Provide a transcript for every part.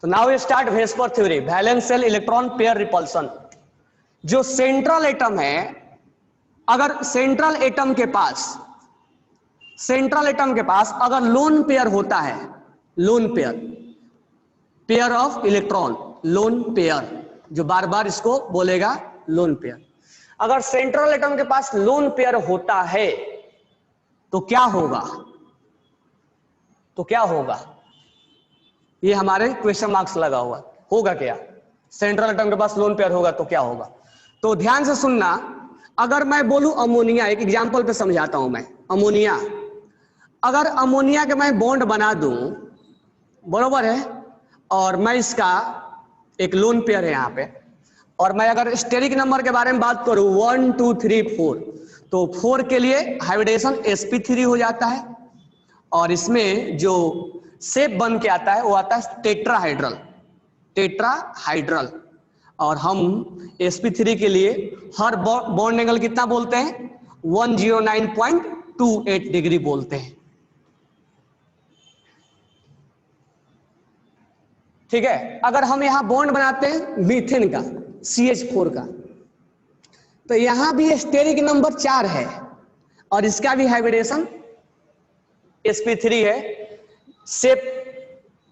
तो now we start VSEPR theory, valence shell electron pair repulsion. जो central atom है, अगर सेंट्रल एटम के पास अगर लोन पेयर होता है, lone pair of electron, lone pair, जो बार बार इसको बोलेगा लोन पेयर। अगर सेंट्रल एटम के पास लोन पेयर होता है तो क्या होगा? ये हमारे क्वेश्चन मार्क्स लगा हुआ, होगा क्या? सेंट्रल एटम के पास लोन पेयर होगा तो क्या होगा? तो ध्यान से सुनना। अगर मैं बोलूं अमोनिया, एक एग्जांपल पे समझाता हूं मैं। अमोनिया, अगर अमोनिया के मैं बॉन्ड बना दूं, बरोबर है, और मैं इसका एक लोन पेयर है यहां पे, और मैं अगर स्टेरिक नंबर के बारे में बात करूं 1 2 3 4, तो 4 के लिए हाइब्रिडेशन sp3 हो जाता है, और इसमें जो शेप बन के आता है वो आता है टेट्राहाइड्रल। और हम sp3 के लिए हर बॉन्ड एंगल कितना बोलते हैं? 109.28 डिग्री बोलते हैं। ठीक है। अगर हम यहां बॉन्ड बनाते हैं मीथेन का, CH4 का, तो यहां भी स्टेरिक नंबर 4 है और इसका भी हाइब्रिडेशन sp3 है, शेप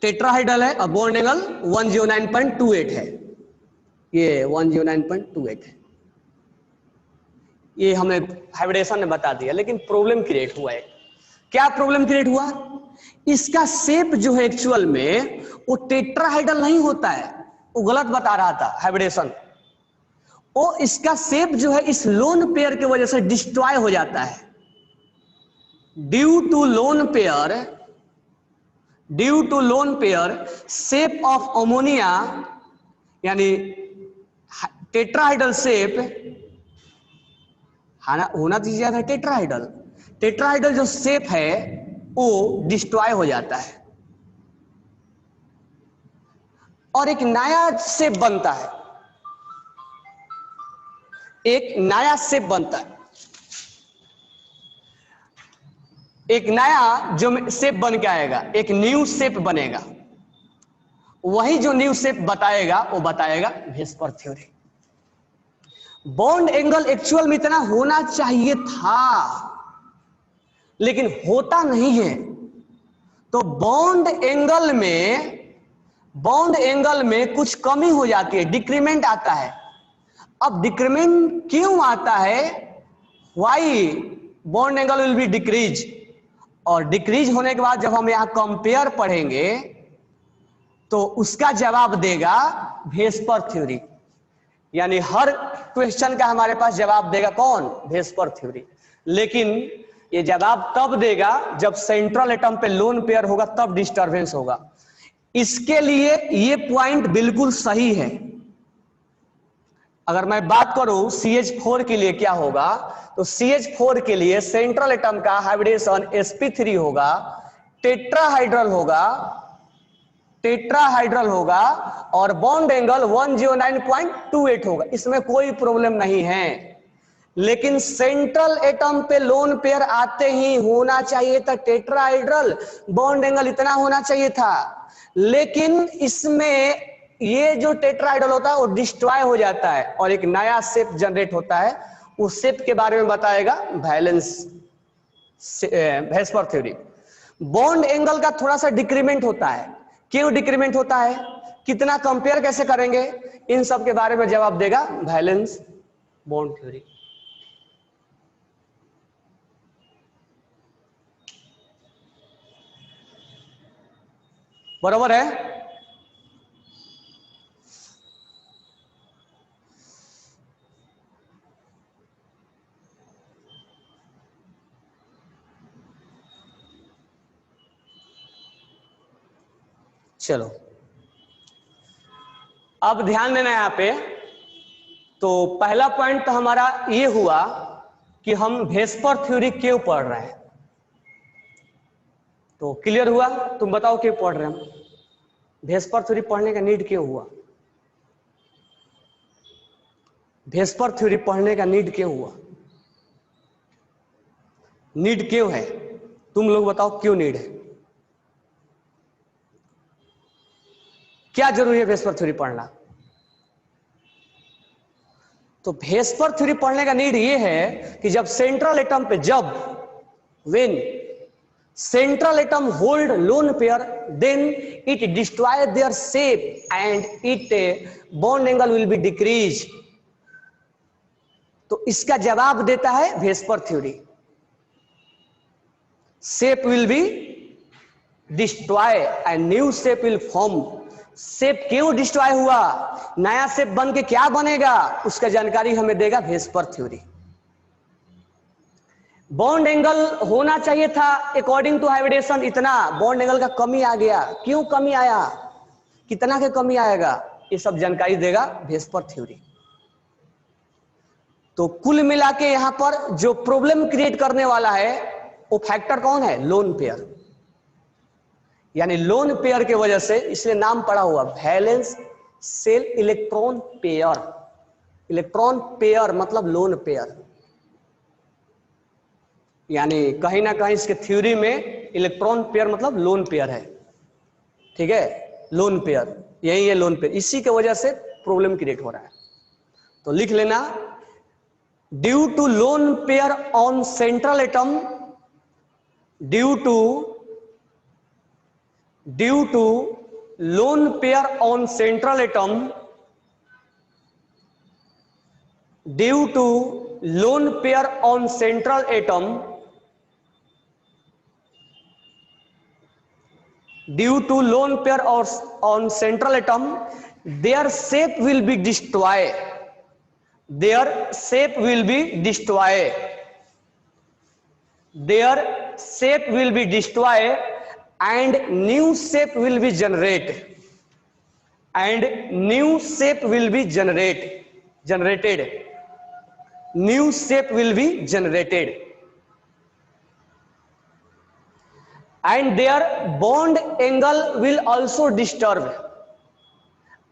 टेट्राहाइड्रल है और बॉन्ड एंगल 109.28 है। ये 109.28 है। ये हमने हाइब्रिडेशन ने बता दिया, लेकिन प्रॉब्लम क्रिएट हुआ है। क्या प्रॉब्लम क्रिएट हुआ? इसका शेप जो है एक्चुअल में वो टेट्राहाइड्रल नहीं होता है, वो गलत बता रहा था हाइब्रिडेशन। वो इसका शेप जो है इस लोन पेयर की वजह से डिस्ट्रॉय हो जाता है। Due to lone pair shape of ammonia, यानी टेट्राहाइड्रल शेप होना चाहिए था टेट्राहाइड्रल जो शेप है वो डिस्ट्रॉय हो जाता है और एक नया शेप बनता है, एक नया जो शेप बन के आएगा, एक न्यू शेप बनेगा। वही जो न्यू शेप बताएगा वो बताएगा VSEPR theory. Bond angle actual में इतना होना चाहिए था, लेकिन होता नहीं है। तो बॉन्ड एंगल में कुछ कमी हो जाती है, डिक्रीमेंट आता है। अब डिक्रीमेंट क्यों आता है? Why bond angle will be decrease, और डिक्रीज होने के बाद जब हम यहां कंपेयर पढ़ेंगे तो उसका जवाब देगा वेस्पर थ्योरी। यानी हर क्वेश्चन का हमारे पास जवाब देगा कौन? VSEPR theory. लेकिन ये जवाब तब देगा जब सेंट्रल एटम पे लोन पेयर होगा, तब डिस्टरबेंस होगा। इसके लिए ये पॉइंट बिल्कुल सही है। अगर मैं बात करूं CH4 के लिए क्या होगा, तो CH4 के लिए सेंट्रल एटम का हाइब्रिडेशन sp3 होगा, टेट्राहाइड्रल होगा और बॉन्ड एंगल 109.28 होगा। इसमें कोई प्रॉब्लम नहीं है। लेकिन सेंट्रल एटम पे लोन पेयर आते ही होना चाहिए था टेट्राहाइड्रल, बॉन्ड एंगल इतना होना चाहिए था। लेकिन इसमें ये जो टेट्राहाइड्रल होता है वो डिस्ट्रॉय हो जाता है और एक नया शेप जनरेट होता है। उस शेप के बारे में बताएगा वेस्पर थ्योरी। बॉन्ड एंगल का थोड़ा सा डिक्रीमेंट होता है। क्यों डिक्रीमेंट होता है, कितना कंपेयर कैसे करेंगे, इन सब के बारे में जवाब देगा वैलेंस बॉन्ड थ्योरी। बरोबर है? चलो अब ध्यान देना यहां पे। तो पहला पॉइंट तो हमारा ये हुआ कि हम वेस्पर थ्योरी क्यों पढ़ रहे हैं। तो क्लियर हुआ? तुम बताओ क्यों पढ़ रहे हैं? वेस्पर थ्योरी पढ़ने का नीड क्यों हुआ? वेस्पर थ्योरी पढ़ने का नीड क्यों हुआ? नीड क्यों है? तुम लोग बताओ क्यों नीड है? क्या जरूरी है वेस्पर थ्योरी पढ़ना? तो वेस्पर थ्योरी पढ़ने का नीड ये है कि जब सेंट्रल एटम पे, जब when central atom hold lone pair, then it destroy their shape and its bond angle will be decreased. तो इसका जवाब देता है VSEPR theory. shape will be destroy and new shape will form. Shape क्यों destroy हुआ, नया shape बन के क्या बनेगा, उसका जानकारी हमें देगा वेस्पर थ्योरी. बॉन्ड एंगल होना चाहिए था अकॉर्डिंग टू हाइब्रिडेशन इतना, बॉन्ड एंगल का कमी आ गया, क्यों कमी आया, कितना के कमी आएगा, ये सब जानकारी देगा वेस्पर थ्योरी. तो कुल मिला के यहां पर जो प्रॉब्लम क्रिएट करने वाला है वो फैक्टर कौन है, लोन पेयर. यानी लोन पेयर के वजह से, इसलिए नाम पड़ा हुआ valence shell electron pair. Electron pair मतलब लोन पेयर. यानी कहीं ना कहीं इसके थ्योरी में इलेक्ट्रॉन पेयर मतलब लोन पेयर है. ठीक है, लोन पेयर, यही है लोन पेयर. इसी के वजह से प्रॉब्लम क्रिएट हो रहा है. तो लिख लेना, due to lone pair on central atom, due to lone pair on central atom, due to lone pair on central atom, due to lone pair or on central atom, their shape will be destroyed. Their shape will be destroyed. Their shape will be destroyed and new shape will be generated. And new shape will be generated. New shape will be generated. And their bond angle will also disturb.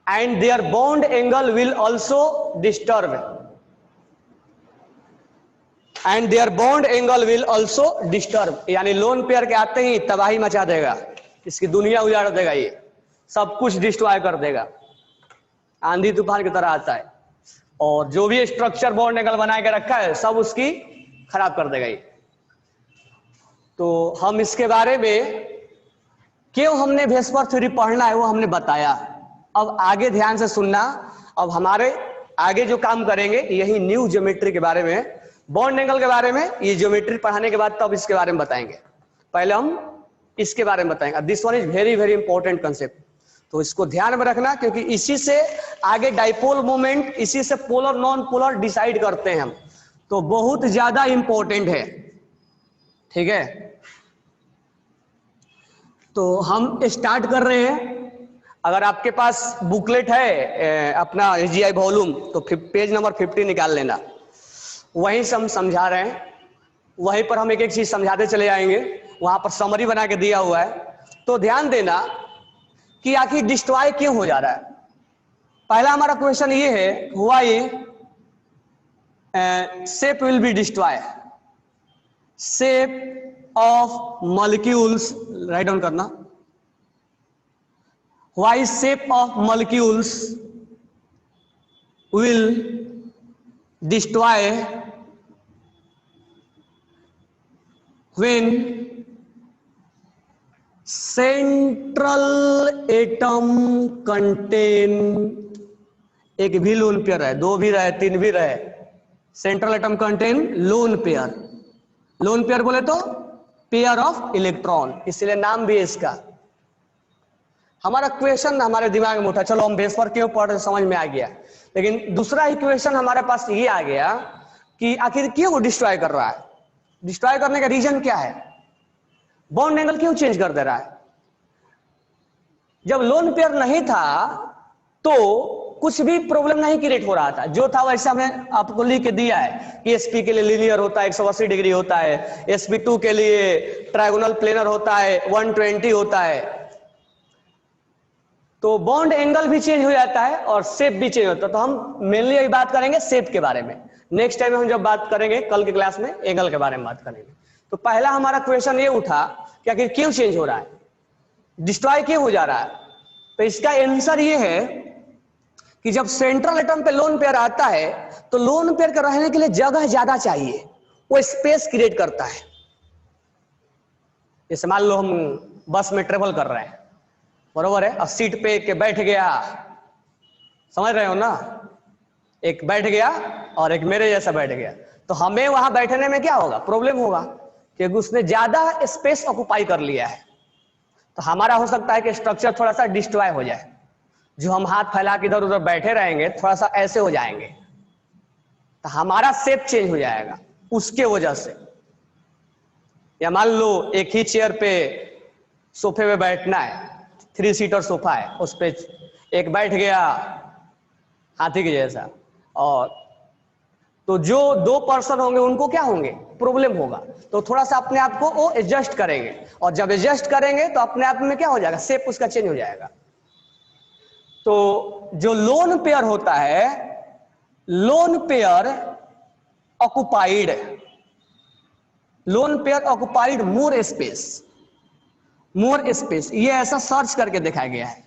And their bond angle will also disturb. And their bond angle will also disturb. यानी lone pair के आते ही तबाही मचा देगा, इसकी दुनिया उजाड़ देगा, ये सब कुछ डिस्ट्रॉय कर देगा, आंधी तूफान की तरह आता है, और जो भी स्ट्रक्चर बॉन्ड एंगल बना के रखा है सब उसकी खराब कर देगा ये. तो हम इसके बारे में क्यों हमने वेस्पर थ्योरी पढ़ना है वो हमने बताया. अब आगे ध्यान से सुनना. अब हमारे आगे जो काम करेंगे यही न्यू ज्योमेट्री के बारे में, बॉन्ड एंगल के बारे में, ये ज्योमेट्री पढ़ाने के बाद तब इसके बारे में बताएंगे. पहले हम इसके बारे में बताएंगे. This one is very very important concept, तो इसको ध्यान में रखना, क्योंकि इसी से आगे डाइपोल मोमेंट, इसी से पोलर नॉन पोलर डिसाइड करते हैं हम, तो बहुत ज्यादा इंपॉर्टेंट है. ठीक है, तो हम स्टार्ट कर रहे हैं. अगर आपके पास बुकलेट है अपना एसजीआई वॉल्यूम, तो पेज नंबर 50 निकाल लेना, वहीं से हम समझा रहे हैं, वहीं पर हम एक एक चीज समझाते चले जाएंगे. वहां पर समरी बना के दिया हुआ है. तो ध्यान देना कि आखिर डिस्ट्रॉय क्यों हो जा रहा है. पहला हमारा क्वेश्चन ये है, why shape will be destroy. Shape of molecules, write down करना, why shape of molecules will destroy when central atom contain, एक भी लोन पेयर है, दो भी रहे, तीन भी रहे, central atom contain lone pair. Lone pair बोले तो पेयर ऑफ इलेक्ट्रॉन, इसलिए नाम भी है इसका. हमारा क्वेश्चन हमारे दिमाग में उठा, चलो हम वेस्पर क्यों पढ़ रहे समझ में आ गया, लेकिन दूसरा ही क्वेश्चन हमारे पास ये आ गया कि आखिर क्यों वो डिस्ट्रॉय कर रहा है, डिस्ट्रॉय करने का रीजन क्या है, बॉन्ड एंगल क्यों चेंज कर दे रहा है. जब लोन पेयर नहीं था तो कुछ भी प्रॉब्लम नहीं क्रिएट हो रहा था, जो था वैसा हमें आपको लिख के दिया है कि sp के लिए लीनियर होता है 180 डिग्री होता है, sp2 के लिए ट्रायगोनल प्लेनर होता है 120 होता है. तो बॉन्ड एंगल भी चेंज हो जाता है और शेप भी चेंज होता है. तो हम मेनली अभी बात करेंगे शेप के बारे में, नेक्स्ट टाइम हम जब बात करेंगे कल के क्लास में एंगल के बारे में बात करेंगे. तो पहला हमारा क्वेश्चन ये उठा कि आखिर क्यों चेंज हो रहा है, डिस्ट्रॉय क्यों हो जा रहा है. तो इसका आंसर ये है कि जब सेंट्रल एटम पे लोन पेयर आता है तो लोन पेयर के रहने के लिए जगह ज्यादा चाहिए, वो स्पेस क्रिएट करता है। जैसे मान लो हम बस में ट्रेवल कर रहे हैं, बरोबर है, अब सीट पे के बैठ गया, समझ रहे हो ना, एक बैठ गया और एक मेरे जैसा बैठ गया, तो हमें वहां बैठने में क्या होगा, प्रॉब्लम होगा, क्योंकि उसने ज्यादा स्पेस ऑक्युपाई कर लिया है। तो हमारा हो सकता है कि स्ट्रक्चर थोड़ा सा डिस्ट्रॉय हो जाए, जो हम हाथ फैला के इधर उधर बैठे रहेंगे थोड़ा सा ऐसे हो जाएंगे, तो हमारा शेप चेंज हो जाएगा उसके वजह से। या मान लो एक ही चेयर पे सोफे पे बैठना है, 3 सीटर सोफा है, उस पे एक बैठ गया हाथी के जैसा, और तो जो 2 पर्सन होंगे उनको क्या होंगे, प्रॉब्लम होगा, तो थोड़ा सा अपने आप को वो एडजस्ट करेंगे, और जब एडजस्ट करेंगे तो अपने आप में क्या हो जाएगा, शेप उसका चेंज हो जाएगा। तो जो लोन पेयर होता है, lone pair occupied, lone pair occupied more space, more space, ये ऐसा सर्च करके दिखाया गया है।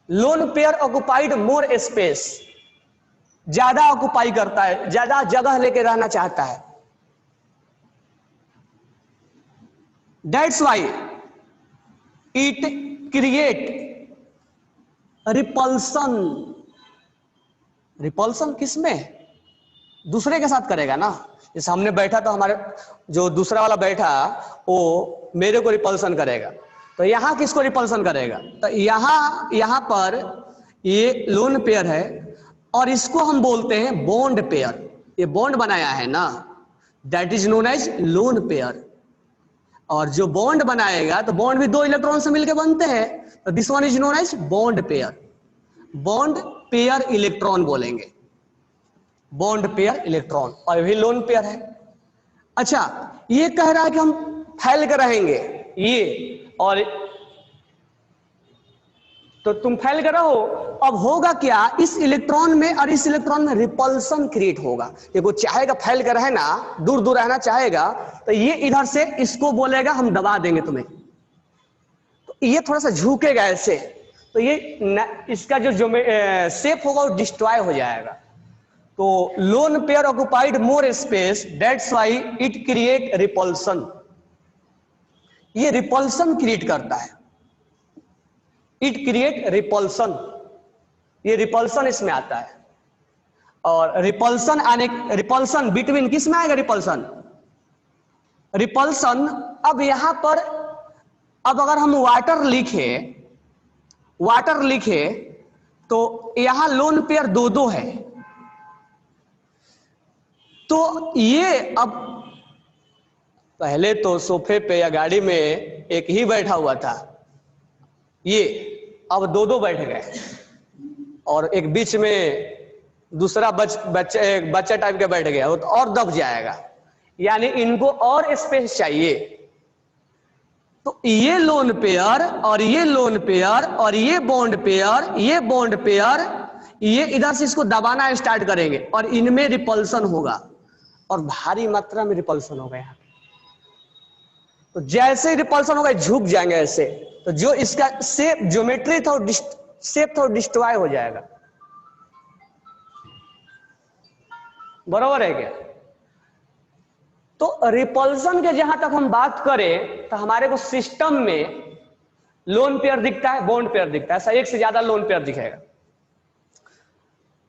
Lone pair occupied more space, ज्यादा ऑक्युपाई करता है, ज्यादा जगह लेके रहना चाहता है। That's why it create repulsion. Repulsion किसमें, दूसरे के साथ करेगा ना। जैसे हमने बैठा तो हमारे जो दूसरा वाला बैठा वो मेरे को रिपल्सन करेगा, तो यहां किसको रिपल्सन करेगा, तो यहां पर ये लोन पेयर है और इसको हम बोलते हैं बॉन्ड पेयर। ये बॉन्ड बनाया है ना, that is known as lone pair. और जो बॉन्ड बनाएगा तो बॉन्ड भी 2 इलेक्ट्रॉन से मिलकर बनते हैं, तो this one is known as bond pair. Bond pair electron बोलेंगे, बॉन्ड पेयर इलेक्ट्रॉन, और भी लोन पेयर है। अच्छा, ये कह रहा है कि हम फैल कर रहेंगे ये, और तो तुम फैल कर रहो, अब होगा क्या, इस इलेक्ट्रॉन में और इस इलेक्ट्रॉन में रिपल्सन क्रिएट होगा। ये वो चाहेगा फैल कर रहना, दूर दूर रहना चाहेगा, तो ये इधर से इसको बोलेगा हम दबा देंगे तुम्हें, तो ये थोड़ा सा झुकेगा ऐसे, तो ये इसका जो शेप होगा वो डिस्ट्रॉय हो जाएगा। तो lone pair occupied more space, that's why it create repulsion. ये रिपल्सन क्रिएट करता है, इट क्रिएट रिपल्सन, ये रिपल्सन इसमें आता है। और रिपल्सन आने, रिपल्सन बिटवीन किस में आएगा, रिपल्सन, रिपल्सन अब यहां पर, अब अगर हम वाटर लिखे तो यहां लोन पेयर 2-2 है, तो ये अब पहले तो सोफे पे या गाड़ी में एक ही बैठा हुआ था, ये अब 2-2 बैठ गए, और एक बीच में दूसरा बच्चा टाइप के बैठ गया, वो तो और दब जाएगा, यानी इनको और स्पेस चाहिए। तो ये लोन पेयर और ये लोन पेयर और ये बॉन्ड पेयर, ये बॉन्ड पेयर, ये इधर से इसको दबाना स्टार्ट करेंगे और इनमें रिपल्सन होगा, और भारी मात्रा में रिपल्सन होगा यहाँ। तो जैसे ही रिपल्सन होगा झुक जाएंगे ऐसे, तो जो इसका शेप ज्योमेट्री था, शेप था, डिस्ट्रॉय हो जाएगा। बराबर है क्या? तो रिपल्सन के जहां तक हम बात करें तो हमारे को सिस्टम में लोन पेयर दिखता है, बॉन्ड पेयर दिखता है, ऐसा एक से ज्यादा लोन पेयर दिखेगा।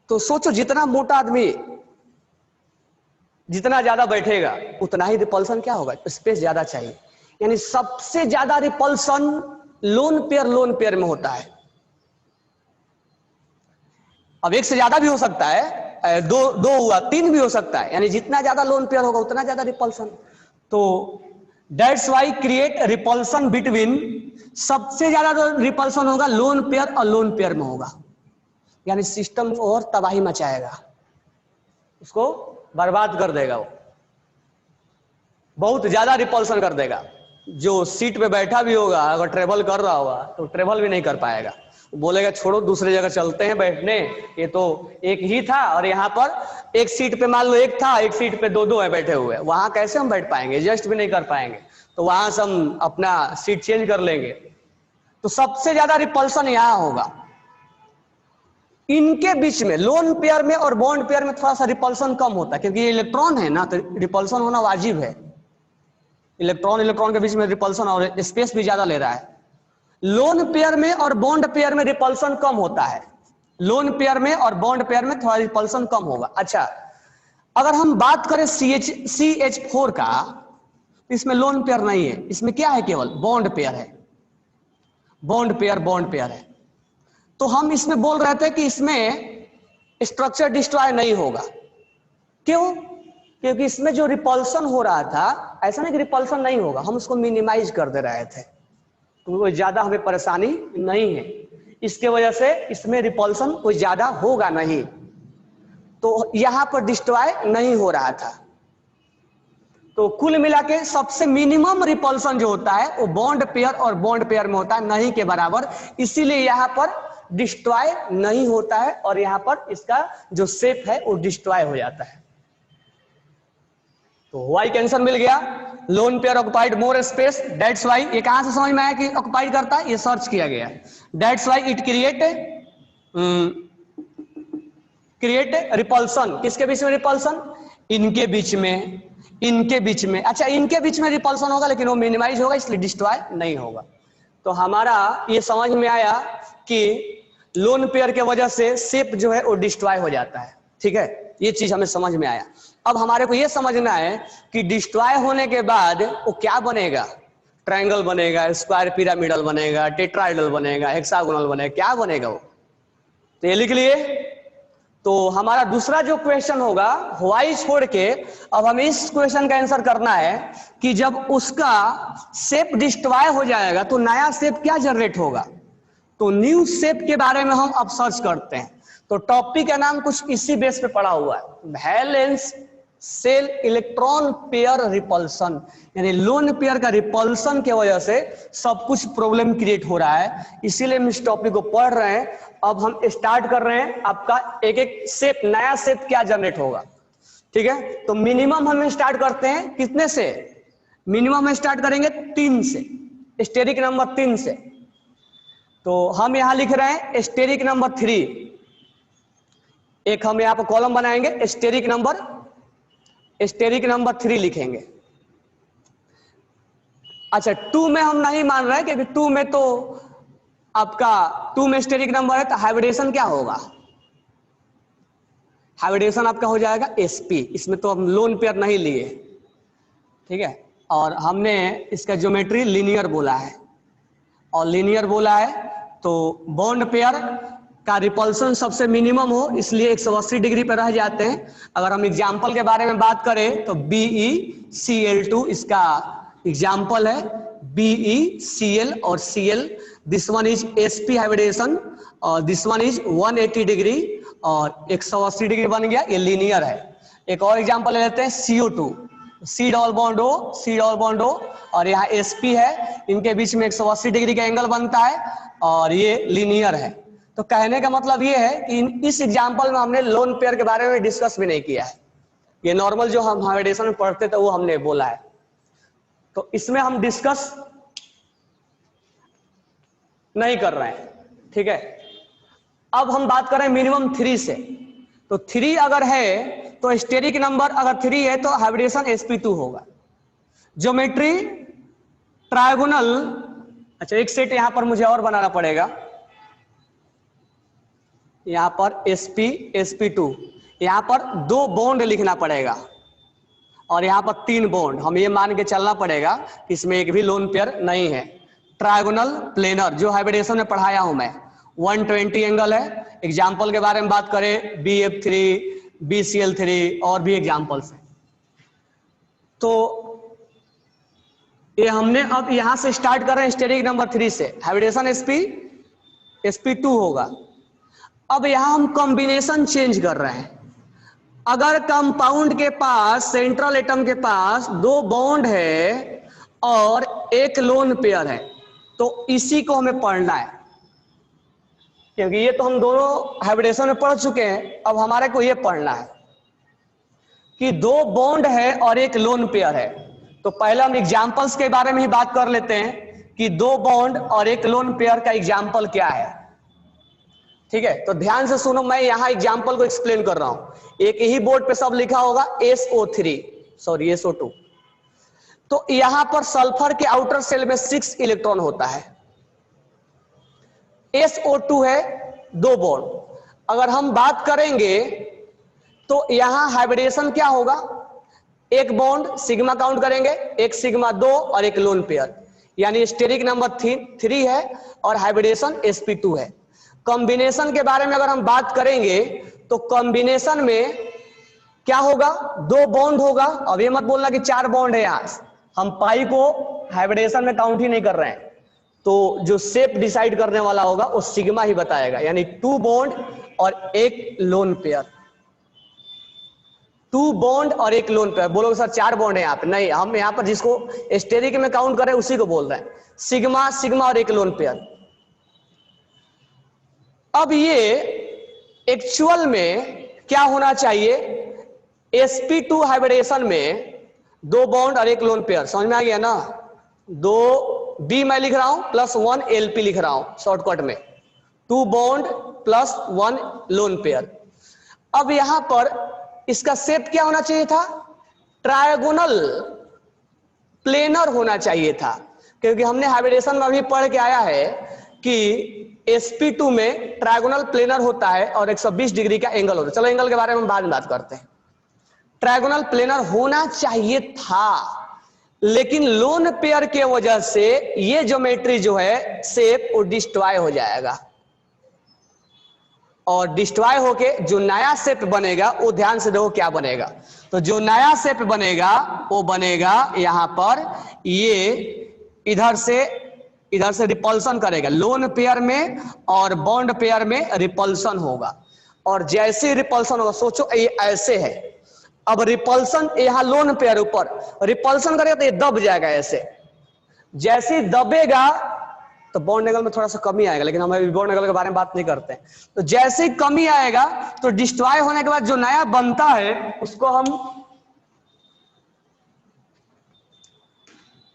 तो सोचो जितना मोटा आदमी जितना ज्यादा बैठेगा उतना ही रिपल्सन क्या होगा, स्पेस ज्यादा चाहिए, यानी सबसे ज्यादा रिपल्सन लोन पेयर में होता है। अब एक से ज्यादा भी हो सकता है, दो हुआ, 3 भी हो सकता है, यानी जितना ज्यादा लोन पेयर होगा उतना ज्यादा रिपल्सन। तो that's why create repulsion between, सबसे ज्यादा रिपल्सन होगा लोन पेयर और लोन पेयर में होगा, यानी सिस्टम और तबाही मचाएगा, उसको बर्बाद कर देगा, वो बहुत ज्यादा रिपल्सन कर देगा। जो सीट पे बैठा भी होगा अगर ट्रेवल कर रहा होगा तो ट्रेवल भी नहीं कर पाएगा, बोलेगा छोड़ो दूसरी जगह चलते हैं बैठने, ये तो एक ही था, और यहाँ पर एक सीट पे मान लो एक था, एक सीट पे 2-2 है बैठे हुए, वहां कैसे हम बैठ पाएंगे, एडजस्ट भी नहीं कर पाएंगे, तो वहां से हम अपना सीट चेंज कर लेंगे। तो सबसे ज्यादा रिपल्सन यहां होगा। इनके बीच में लोन पेयर में और बॉन्ड पेयर में थोड़ा सा रिपल्सन कम होता है, क्योंकि ये इलेक्ट्रॉन है ना, तो रिपल्सन होना वाजिब है। इलेक्ट्रॉन इलेक्ट्रॉन के बीच में रिपल्सन और स्पेस भी ज्यादा ले रहा है। लोन पेयर में और बॉन्ड पेयर में रिपल्सन कम होता है। लोन पेयर में और बॉन्ड पेयर में थोड़ा रिपल्सन कम होगा। अच्छा, अगर हम बात करें CH4 का, इसमें लोन पेयर नहीं है, इसमें क्या है, केवल बॉन्ड पेयर है। बॉन्ड पेयर है। तो हम इसमें बोल रहे थे कि इसमें स्ट्रक्चर डिस्ट्रॉय नहीं होगा। क्यों? क्योंकि इसमें जो रिपल्सन हो रहा था, ऐसा नहीं कि रिपल्सन नहीं होगा, हम उसको मिनिमाइज कर दे रहे थे, तो कोई ज्यादा हमें परेशानी नहीं है। इसके वजह से इसमें रिपल्सन कोई ज्यादा होगा नहीं, तो यहां पर डिस्ट्रॉय नहीं हो रहा था। तो कुल मिला के सबसे मिनिमम रिपल्सन जो होता है वो बॉन्ड पेयर और बॉन्ड पेयर में होता है, नहीं के बराबर। इसीलिए यहां पर डिस्ट्रॉय नहीं होता है और यहां पर इसका जो शेप है वो डिस्ट्रॉय हो जाता है। तो वाई का आंसर मिल गया। Lone pair occupied more space, that's why. ये कहां से समझ में आया कि ऑक्युपाइड करता है? ये सर्च किया गया। That's why it create repulsion. किसके बीच में रिपल्सन? इनके बीच में, इनके बीच में। अच्छा, इनके बीच में रिपल्सन होगा लेकिन वो मिनिमाइज होगा, इसलिए डिस्ट्रॉय नहीं होगा। तो हमारा ये समझ में आया कि लोन पेयर के वजह से शेप जो है वो डिस्ट्रॉय हो जाता है। ठीक है, ये चीज हमें समझ में आया। अब हमारे को ये समझना है कि डिस्ट्रॉय होने के बाद वो क्या बनेगा। ट्रायंगल बनेगा, स्क्वायर पिरामिडल बनेगा, टेट्राइडल बनेगा, हेक्सागोनल बनेगा, क्या बनेगा वो, तो ये लिख लिए। तो हमारा दूसरा जो क्वेश्चन होगा वाई छोड़ के, अब हमें इस क्वेश्चन का आंसर करना है कि जब उसका शेप डिस्ट्रॉय हो जाएगा तो नया शेप क्या जनरेट होगा। तो न्यू शेप के बारे में हम अब सर्च करते हैं। तो टॉपिक का नाम कुछ इसी बेस पे पड़ा हुआ है, valence shell electron pair repulsion, यानी लोन पेयर का रिपल्सन के वजह से सब कुछ प्रॉब्लम क्रिएट हो रहा है। इसीलिए हम इस टॉपिक को पढ़ रहे हैं। अब हम स्टार्ट कर रहे हैं, आपका एक एक शेप, नया शेप क्या जनरेट होगा। ठीक है, तो मिनिमम हम स्टार्ट करते हैं कितने से? मिनिमम स्टार्ट करेंगे 3 से, स्टेरिक नंबर 3 से। तो हम यहां लिख रहे हैं स्टेरिक नंबर 3। एक हम यहां पर कॉलम बनाएंगे, स्टेरिक नंबर 3 लिखेंगे। अच्छा, 2 में हम नहीं मान रहे क्योंकि 2 में तो आपका 2 में स्टेरिक नंबर है, तो हाइब्रिडेशन क्या होगा? हाइब्रिडेशन आपका हो जाएगा sp। इसमें तो हम लोन पेयर नहीं लिए, ठीक है। और हमने इसका ज्योमेट्री लीनियर बोला है, और लीनियर बोला है तो बॉन्ड पेयर का रिपल्सन सबसे मिनिमम हो, इसलिए 180 डिग्री पर रह जाते हैं। अगर हम एग्जाम्पल के बारे में बात करें तो BeCl2 इसका एग्जाम्पल है। BeCl और Cl, this one is sp hybridisation और दिस वन इज 180 डिग्री और 180 डिग्री बन गया, ये लीनियर है। एक और एग्जाम्पल ले लेते हैं CO2, C double bond O और यहाँ sp है, इनके बीच में 180 डिग्री का एंगल बनता है और ये लीनियर है। तो कहने का मतलब ये है कि इस एग्जाम्पल में हमने लोन पेयर के बारे में डिस्कस भी नहीं किया है, ये नॉर्मल जो हम हाइब्रिडेशन में पढ़ते थे वो हमने बोला है, तो इसमें हम डिस्कस नहीं कर रहे हैं। ठीक है, अब हम बात करें मिनिमम 3 से। तो 3 अगर है तो स्टेरिक नंबर अगर 3 है तो हाइब्रिडेशन sp2 होगा। ज्योमेट्री ट्रायगोनल, अच्छा एक सेट यहां पर मुझे और बनाना पड़ेगा, यहां पर sp2, यहां पर 2 बॉन्ड लिखना पड़ेगा और यहां पर 3 बॉन्ड। हम ये मान के चलना पड़ेगा कि इसमें एक भी लोन पेयर नहीं है। ट्रायगोनल प्लेनर जो हाइब्रिडेशन में पढ़ाया हूं मैं, 120 एंगल है। एग्जाम्पल के बारे में बात करें BF3, BCl3 और भी एग्जाम्पल्स हैं। तो ये हमने अब यहां से स्टार्ट कर रहे हैं स्टेरिक नंबर 3 से, हाइब्रिडेशन sp2 होगा। अब यहां हम कॉम्बिनेशन चेंज कर रहे हैं। अगर कंपाउंड के पास, सेंट्रल एटम के पास 2 बॉन्ड है और एक लोन पेयर है, तो इसी को हमें पढ़ना है, क्योंकि ये तो हम दोनों हाइब्रिडेशन में पढ़ चुके हैं। अब हमारे को ये पढ़ना है कि 2 बॉन्ड है और एक लोन पेयर है। तो पहले हम एग्जाम्पल्स के बारे में ही बात कर लेते हैं कि दो बॉन्ड और एक लोन पेयर का एग्जाम्पल क्या है। ठीक है, तो ध्यान से सुनो, मैं यहां एग्जाम्पल को एक्सप्लेन कर रहा हूं। एक ही बोर्ड पे सब लिखा होगा SO2। तो यहां पर सल्फर के आउटर सेल में 6 इलेक्ट्रॉन होता है, SO2 है, दो बॉन्ड। अगर हम बात करेंगे तो यहां हाइब्रिडेशन क्या होगा, एक बॉन्ड सिग्मा काउंट करेंगे, एक सिग्मा 2 और एक लोन पेयर, यानी स्टेरिक नंबर 3 है और हाइब्रिडेशन sp2 है। कॉम्बिनेशन के बारे में अगर हम बात करेंगे तो कॉम्बिनेशन में क्या होगा, दो बॉन्ड होगा। अब ये मत बोलना कि 4 बॉन्ड है, यहां हम पाई को हाइब्रिडेशन में काउंट ही नहीं कर रहे हैं, तो जो शेप डिसाइड करने वाला होगा वो सिग्मा ही बताएगा, यानी 2 बॉन्ड और एक लोन पेयर। 2 बॉन्ड और एक लोन पेयर। बोलोगे सर 4 बॉन्ड है यहाँ पे, नहीं, हम यहाँ पर जिसको स्टेरिक में काउंट कर रहे हैं उसी को बोल रहे हैं, सिग्मा सिग्मा और एक लोन पेयर। अब ये एक्चुअल में क्या होना चाहिए, sp2 हाइब्रिडेशन में 2 बॉन्ड और एक लोन पेयर, समझ में आ गया ना। 2 B मैं लिख रहा हूं प्लस 1 LP लिख रहा हूं शॉर्टकट में, 2 बॉन्ड प्लस 1 लोन पेयर। अब यहां पर इसका शेप क्या होना चाहिए था, ट्रायगोनल प्लेनर होना चाहिए था, क्योंकि हमने हाइब्रिडेशन में अभी पढ़ के आया है कि sp2 में ट्रायगोनल प्लेनर होता है और 120 डिग्री का एंगल होता है। चलो एंगल के बारे में बाद में बात करते हैं। ट्रायगोनल प्लेनर होना चाहिए था, लेकिन लोन पेयर के वजह से ये ज्योमेट्री जो है शेप वो डिस्ट्रॉय हो जाएगा, और डिस्ट्रॉय होके जो नया शेप बनेगा वो ध्यान से देखो क्या बनेगा। तो जो नया शेप बनेगा वो बनेगा यहां पर, ये इधर से रिपल्सन करेगा, लोन पेयर में और बॉन्ड पेयर में रिपल्सन होगा, और जैसे रिपल्सन होगा, सोचो ये ऐसे है, अब रिपल्सन यहां लोन पेयर ऊपर रिपल्सन करेगा तो ये दब जाएगा ऐसे, जैसे दबेगा तो बॉन्ड एंगल में थोड़ा सा कमी आएगा, लेकिन हम अभी बॉन्ड एंगल के बारे में बात नहीं करते हैं। तो जैसे ही कमी आएगा तो डिस्ट्रॉय होने के बाद जो नया बनता है उसको हम,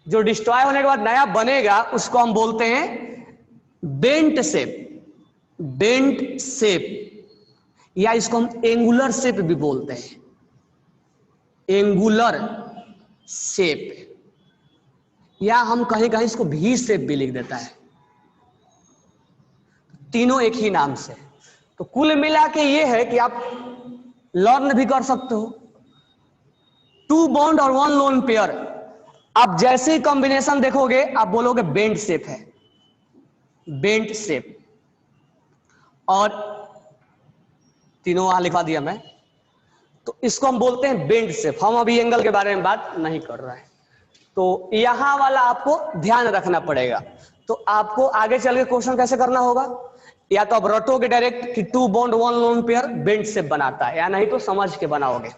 जो डिस्ट्रॉय होने के बाद नया बनेगा उसको हम बोलते हैं बेंट शेप, बेंट शेप, या इसको हम एंगुलर शेप भी बोलते हैं, एंगुलर शेप, या हम कहीं कहीं इसको भी शेप भी लिख देता है, तीनों एक ही नाम से। तो कुल मिला के ये है कि आप लर्न भी कर सकते हो, 2 बॉन्ड और 1 लोन पेयर, आप जैसे ही कॉम्बिनेशन देखोगे आप बोलोगे बेंट शेप है, बेंट शेप, और तीनों वहां लिखवा दिया मैं, तो इसको हम बोलते हैं बेंट शेप। हम अभी एंगल के बारे में बात नहीं कर रहे हैं, तो यहां वाला आपको ध्यान रखना पड़ेगा। तो आपको आगे चल के क्वेश्चन कैसे करना होगा, या तो आप रटोगे डायरेक्ट कि 2 bond 1 lone pair bent shape बनाता है, या नहीं तो समझ के बनाओगे।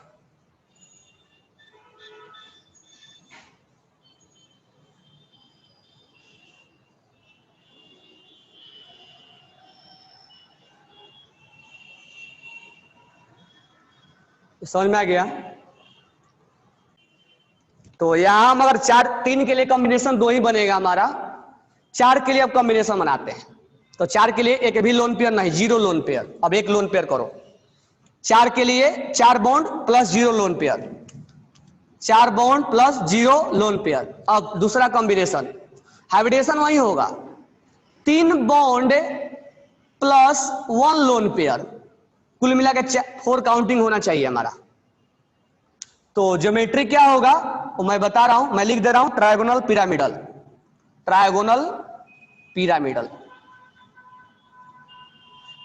समझ में आ गया। तो यहां हम अगर 3 के लिए कॉम्बिनेशन 2 ही बनेगा हमारा, 4 के लिए अब कॉम्बिनेशन बनाते हैं। तो 4 के लिए एक भी लोन पेयर नहीं, 0 लोन पेयर। अब एक लोन पेयर करो, 4 के लिए 4 bond plus 0 lone pair, 4 bond plus 0 lone pair. अब दूसरा कॉम्बिनेशन हाइब्रिडेशन वही होगा, 3 बॉन्ड प्लस 1 लोन पेयर, कुल मिला के 4 काउंटिंग होना चाहिए हमारा। तो ज्योमेट्री क्या होगा वो मैं बता रहा हूं, मैं लिख दे रहा हूं, ट्रायगोनल पिरामिडल, ट्रायगोनल पिरामिडल।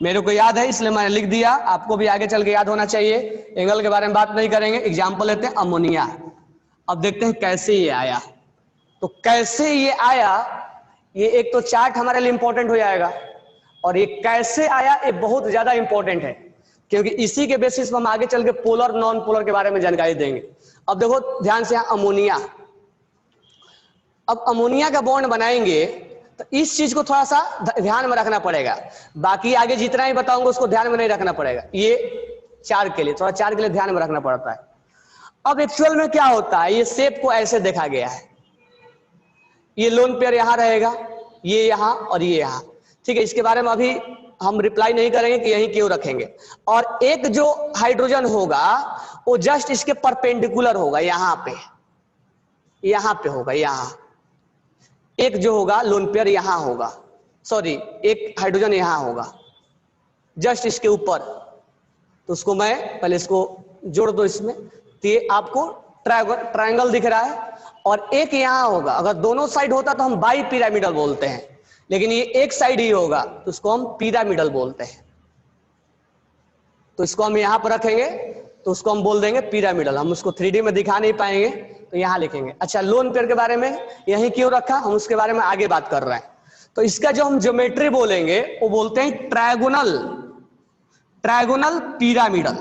मेरे को याद है इसलिए मैंने लिख दिया, आपको भी आगे चल के याद होना चाहिए। एंगल के बारे में बात नहीं करेंगे, एग्जाम्पल लेते हैं अमोनिया। अब देखते हैं कैसे ये आया। तो कैसे ये आया, ये एक तो चार्ट हमारे लिए इंपॉर्टेंट हो जाएगा, और ये कैसे आया ये बहुत ज्यादा इंपॉर्टेंट है, क्योंकि इसी के बेसिस पर हम आगे चल के पोलर नॉन पोलर के बारे में जानकारी देंगे। अब देखो ध्यान से, यहां अमोनिया, अब अमोनिया का बॉन्ड बनाएंगे तो इस चीज को थोड़ा सा ध्यान में रखना पड़ेगा, बाकी आगे जितना ही बताऊंगा उसको ध्यान में नहीं रखना पड़ेगा। ये 4 के लिए, थोड़ा 4 के लिए ध्यान में रखना पड़ता है। अब एक्चुअल में क्या होता है, ये शेप को ऐसे देखा गया है, ये लोन पेयर यहां रहेगा, ये यहां और ये यहां, ठीक है। इसके बारे में अभी हम रिप्लाई नहीं करेंगे कि यहीं क्यों रखेंगे। और एक जो हाइड्रोजन होगा वो जस्ट इसके परपेंडिकुलर होगा, यहां पे होगा, यहां एक जो होगा लोन पेयर यहां होगा, सॉरी एक हाइड्रोजन यहां होगा जस्ट इसके ऊपर। तो उसको मैं पहले इसको जोड़ दो इसमें, तो ये आपको ट्रायंगल दिख रहा है। और एक यहां होगा, अगर दोनों साइड होता तो हम बाई पिरामिडल बोलते हैं, लेकिन ये एक साइड ही होगा तो उसको हम पिरामिडल बोलते हैं। तो इसको हम यहां पर रखेंगे तो उसको हम बोल देंगे पिरामिडल। हम उसको 3D में दिखा नहीं पाएंगे तो यहां लिखेंगे। अच्छा, लोन पेयर के बारे में यही क्यों रखा, हम उसके बारे में आगे बात कर रहे हैं। तो इसका जो हम ज्योमेट्री बोलेंगे वो बोलते हैं ट्रायगोनल पिरामिडल।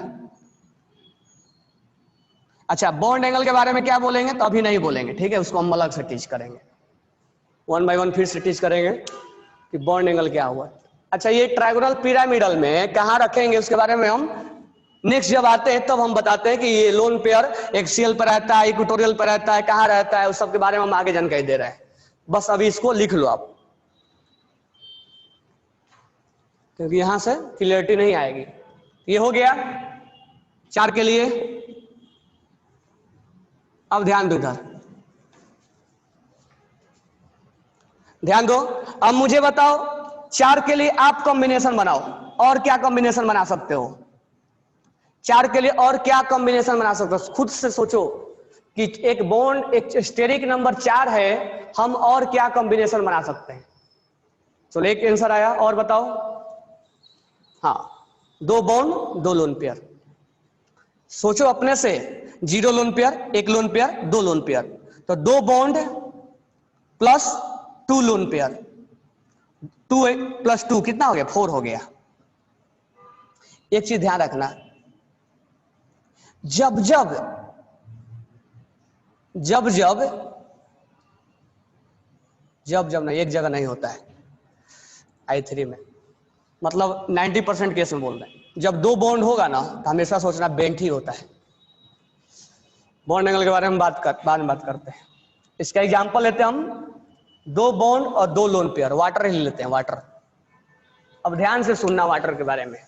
अच्छा, बॉन्ड एंगल के बारे में क्या बोलेंगे तो अभी नहीं बोलेंगे, ठीक है, उसको हम अलग से टीच करेंगे, 1 by 1 फिर से टीच करेंगे कि बॉन्ड एंगल क्या हुआ। अच्छा, ये ट्रायगोनल पिरामिडल में कहां रखेंगे उसके बारे में हम नेक्स्ट जब आते हैं तब हम बताते हैं कि ये लोन पेयर एक्सियल पर रहता है, इक्वेटोरियल पर रहता है, कहां रहता है, उस सब के बारे में हम आगे जानकारी दे रहे हैं। बस अभी इसको लिख लो आप, क्योंकि यहां से क्लियरिटी नहीं आएगी। ये हो गया 4 के लिए। अब ध्यान दो इधर, ध्यान दो। अब मुझे बताओ 4 के लिए आप कॉम्बिनेशन बनाओ, और क्या कॉम्बिनेशन बना सकते हो 4 के लिए, और क्या कॉम्बिनेशन बना सकते हो, खुद से सोचो कि एक बॉन्ड, एक स्टेरिक नंबर 4 है, हम और क्या कॉम्बिनेशन बना सकते हैं। चलो एक आंसर आया, और बताओ। हाँ, 2 बॉन्ड 2 लोन पेयर। सोचो अपने से, 0 lone pair, 1 lone pair, 2 lone pair, तो 2 bond plus 2 lone pair, 2 plus 2 कितना हो गया, 4 हो गया। एक चीज ध्यान रखना, जब जब ना एक जगह नहीं होता है I3 में, मतलब 90% केस में बोल रहे हैं, जब 2 बॉन्ड होगा ना तो हमेशा सोचना बेंट ही होता है। बॉन्ड एंगल के बारे में बाद में बात करते हैं। इसका एग्जांपल लेते हैं हम, 2 बॉन्ड और 2 लोन पेयर, वाटर ही लेते हैं, वाटर। अब ध्यान से सुनना वाटर के बारे में।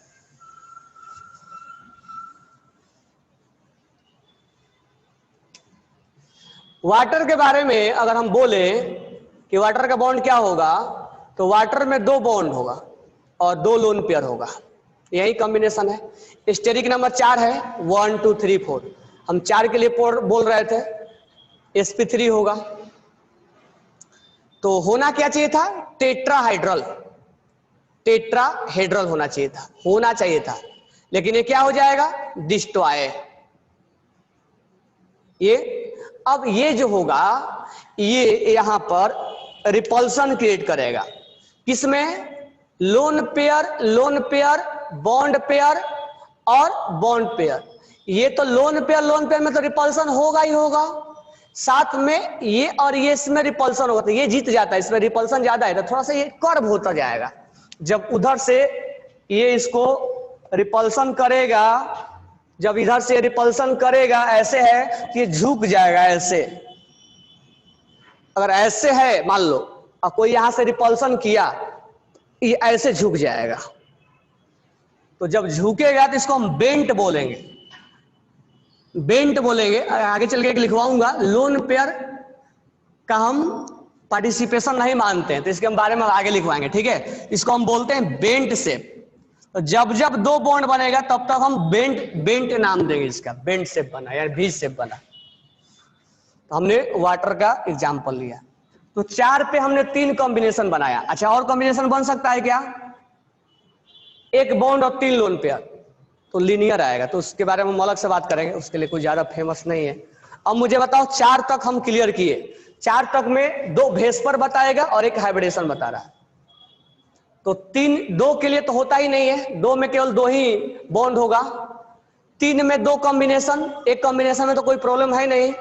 वाटर के बारे में अगर हम बोले कि वाटर का बॉन्ड क्या होगा, तो वाटर में 2 बॉन्ड होगा और 2 लोन पेयर होगा, यही कॉम्बिनेशन है। स्टेरिक नंबर 4 है, 1 2 3 4, हम 4 के लिए बोल रहे थे, sp3 होगा। तो होना क्या चाहिए था, टेट्राहेड्रल होना चाहिए था, लेकिन ये क्या हो जाएगा, डिस्ट्रॉय। ये अब ये जो होगा, ये यहां पर रिपल्सन क्रिएट करेगा, किसमें, लोन पेयर, बॉन्ड पेयर और बॉन्ड पेयर। ये तो लोन पेयर में तो रिपल्सन होगा ही होगा, साथ में ये और ये इसमें रिपल्सन होगा, तो ये जीत जाता है, इसमें रिपल्सन ज्यादा है तो थोड़ा सा ये कर्व होता जाएगा। जब उधर से ये इसको रिपल्सन करेगा, जब इधर से रिपल्सन करेगा, ऐसे है कि ये झुक जाएगा ऐसे। अगर ऐसे है मान लो और कोई यहां से रिपल्सन किया, ये ऐसे झुक जाएगा। तो जब झुकेगा तो इसको हम बेंट बोलेंगे, आगे चल के लिखवाऊंगा। लोन पेयर का हम पार्टिसिपेशन नहीं मानते हैं, तो इसके बारे में आगे लिखवाएंगे, ठीक है। इसको हम बोलते हैं बेंट शेप। तो जब 2 बॉन्ड बनेगा तब तक हम बेंट नाम देंगे इसका, बेंट शेप बना या वी शेप बना। तो हमने वाटर का एग्जांपल लिया। तो 4 पे हमने 3 कॉम्बिनेशन बनाया। अच्छा, और कॉम्बिनेशन बन सकता है क्या, 1 बॉन्ड और 3 लोन पेयर, तो लीनियर आएगा, तो उसके बारे में हम अलग से बात करेंगे, उसके लिए कोई ज्यादा फेमस नहीं है। अब मुझे बताओ 4 तक हम क्लियर किए, 4 तक में 2 भेस्पर बताएगा और 1 हाइब्रिडेशन बता रहा है। तो 2 के लिए तो होता ही नहीं है, 2 में केवल 2 ही बॉन्ड होगा। 3 में 2 कॉम्बिनेशन, 1 कॉम्बिनेशन में तो कोई प्रॉब्लम है नहीं।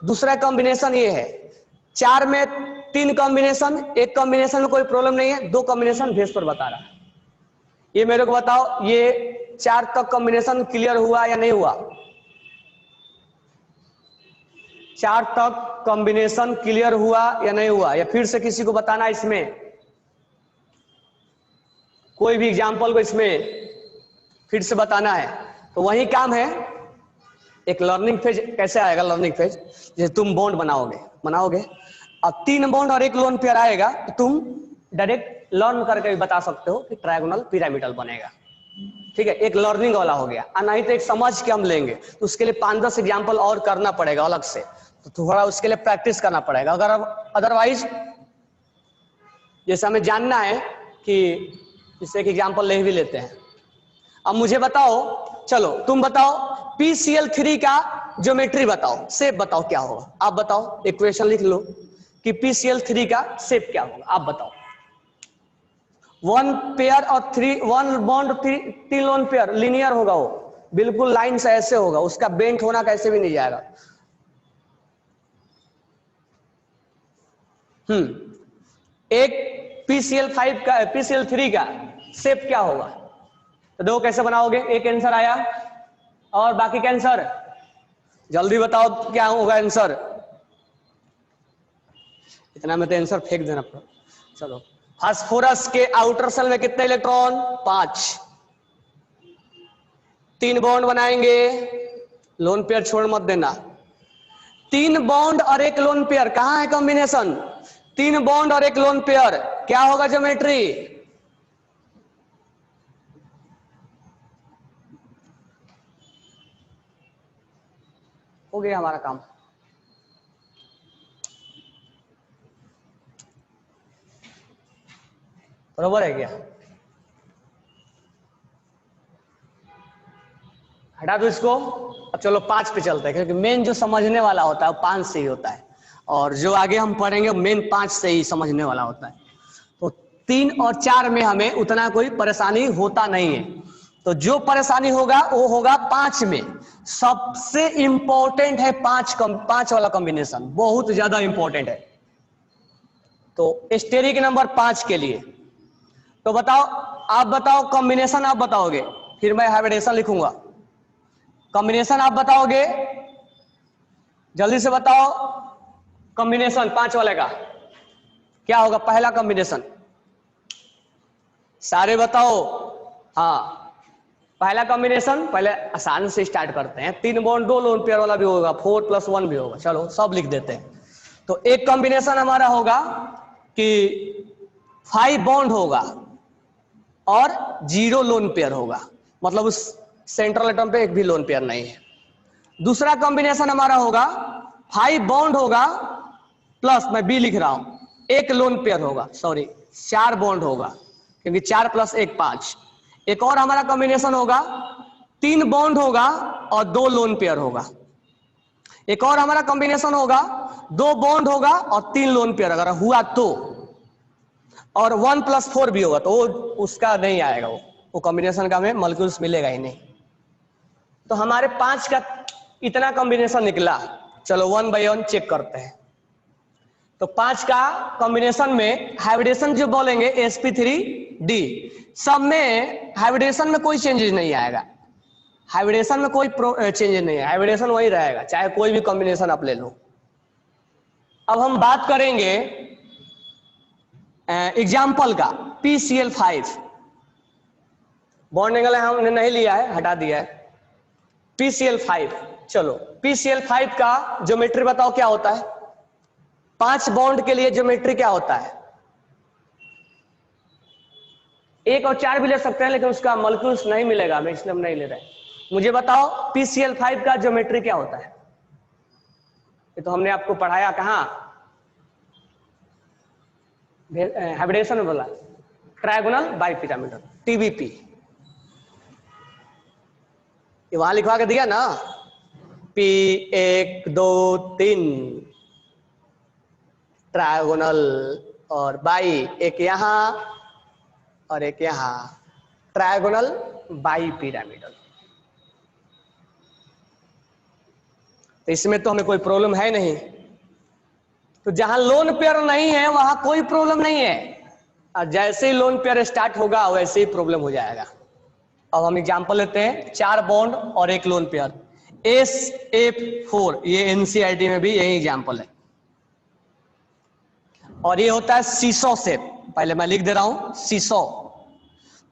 दूसरा कॉम्बिनेशन ये है, 4 में 3 कॉम्बिनेशन, 1 कॉम्बिनेशन में कोई प्रॉब्लम नहीं है, 2 कॉम्बिनेशन भेस्पर बता रहा है। ये मेरे को बताओ, ये 4 तक कॉम्बिनेशन क्लियर हुआ या नहीं हुआ, 4 तक कॉम्बिनेशन क्लियर हुआ या नहीं हुआ, या फिर से किसी को बताना इसमें, कोई भी एग्जाम्पल को इसमें फिर से बताना है। तो वही काम है, एक लर्निंग फेज कैसे आएगा, लर्निंग फेज जैसे तुम बॉन्ड बनाओगे, अब 3 बॉन्ड और 1 लोन पेयर आएगा तो तुम डायरेक्ट लर्न करके भी बता सकते हो कि ट्रायगोनल पिरामिडल बनेगा। ठीक है, एक लर्निंग वाला हो गया, और नहीं तो एक समझ के हम लेंगे तो उसके लिए 5-10 एग्जाम्पल और करना पड़ेगा अलग से, तो थोड़ा उसके लिए प्रैक्टिस करना पड़ेगा। अगर अदरवाइज जैसे हमें जानना है कि इससे एक एग्जाम्पल ले भी लेते हैं। अब मुझे बताओ, चलो तुम बताओ PCl3 का ज्योमेट्री बताओ, शेप बताओ क्या होगा, आप बताओ, इक्वेशन लिख लो कि PCl3 का शेप क्या होगा, आप बताओ। 1 पेयर और 1 बॉन्ड 3 लोन पेयर लीनियर होगा, वो बिल्कुल लाइन से ऐसे होगा, उसका बेंट होना कैसे भी नहीं जाएगा। एक PCl3 का शेप क्या होगा, तो देखो कैसे बनाओगे। एक आंसर आया, और बाकी का आंसर जल्दी बताओ क्या होगा आंसर। इतना में तो आंसर फेंक देना पड़ा। चलो, फास्फोरस के आउटर सेल में कितने इलेक्ट्रॉन, 5। 3 बॉन्ड बनाएंगे, लोन पेयर छोड़ मत देना। 3 बॉन्ड और 1 लोन पेयर, कहां है कॉम्बिनेशन, 3 बॉन्ड और 1 लोन पेयर, क्या होगा ज्योमेट्री, हो गया हमारा काम। बरोबर है क्या, हटा दो इसको। अब चलो 5 पे चलते हैं, क्योंकि मेन जो समझने वाला होता है वो 5 से ही होता है, और जो आगे हम पढ़ेंगे मेन 5 से ही समझने वाला होता है। तो 3 और 4 में हमें उतना कोई परेशानी होता नहीं है, तो जो परेशानी होगा वो होगा 5 में। सबसे इंपॉर्टेंट है 5 वाला कॉम्बिनेशन, बहुत ज्यादा इंपॉर्टेंट है। तो स्टेरिक नंबर 5 के लिए तो बताओ, आप बताओ कॉम्बिनेशन, आप बताओगे, फिर मैं हाइब्रिडेशन लिखूंगा। कॉम्बिनेशन आप बताओगे, जल्दी से बताओ कॉम्बिनेशन 5 वाले का क्या होगा। पहला कॉम्बिनेशन सारे बताओ, हाँ पहला कॉम्बिनेशन, पहले आसान से स्टार्ट करते हैं। 3 बॉन्ड 2 लोन पेयर वाला भी होगा, 4+1 भी होगा, चलो सब लिख देते हैं। तो एक कॉम्बिनेशन हमारा होगा कि 5 बॉन्ड होगा और 0 लोन पेयर होगा, मतलब उस सेंट्रल एटम पे एक भी लोन पेयर नहीं है। दूसरा कॉम्बिनेशन हमारा होगा 5 बॉन्ड होगा प्लस, मैं बी लिख रहा हूं, 1 लोन पेयर होगा, सॉरी 4 बॉन्ड होगा, क्योंकि 4 + 1 5। एक और हमारा कॉम्बिनेशन होगा 3 बॉन्ड होगा और 2 लोन पेयर होगा। एक और हमारा कॉम्बिनेशन होगा 2 बॉन्ड होगा और 3 लोन पेयर अगर हुआ तो, और 1+4 भी होगा, तो वो उसका नहीं आएगा, वो कॉम्बिनेशन का हमें मॉलिक्यूल्स मिलेगा ही नहीं। तो हमारे 5 का इतना कॉम्बिनेशन निकला। चलो 1 बाय 1 चेक करते हैं। तो 5 का कॉम्बिनेशन में हाइब्रिडेशन जो बोलेंगे sp3d, सब में हाइब्रिडेशन में कोई चेंजेस नहीं आएगा, हाइब्रिडेशन में कोई चेंजेस नहीं है, हाइब्रिडेशन वही रहेगा, चाहे कोई भी कॉम्बिनेशन आप ले लो। अब हम बात करेंगे एग्जाम्पल का, PCl5 बॉन्ड एंगल हमने नहीं लिया है, हटा दिया है। PCl5, चलो PCl5 का ज्योमेट्री बताओ क्या होता है। 5 बॉन्ड के लिए ज्योमेट्री क्या होता है, 1 और 4 भी ले सकते हैं, लेकिन उसका मॉलिक्यूल्स नहीं मिलेगा हमें, इसलिए हम नहीं ले रहे। मुझे बताओ PCl5 का ज्योमेट्री क्या होता है। ये तो हमने आपको पढ़ाया कहां, हाइब्रिडेशन में बोला, ट्रायगोनल बाइपिरामिडल, TBP, ये वहां लिखवा के दिया ना, P1 2 3 ट्रायगोनल, और बाई एक यहां और एक यहां, ट्रायगोनल बाइपिरामिडल। तो इसमें तो हमें कोई प्रॉब्लम है नहीं, तो जहां लोन पेयर नहीं है वहां कोई प्रॉब्लम नहीं है, और जैसे ही लोन पेयर स्टार्ट होगा वैसे ही प्रॉब्लम हो जाएगा। अब हम एग्जांपल लेते हैं, 4 बॉन्ड और 1 लोन पेयर। SF4, ये एनसीईआरटी में भी यही एग्जाम्पल है। और ये होता है सीसो शेप, पहले मैं लिख दे रहा हूं सीसो।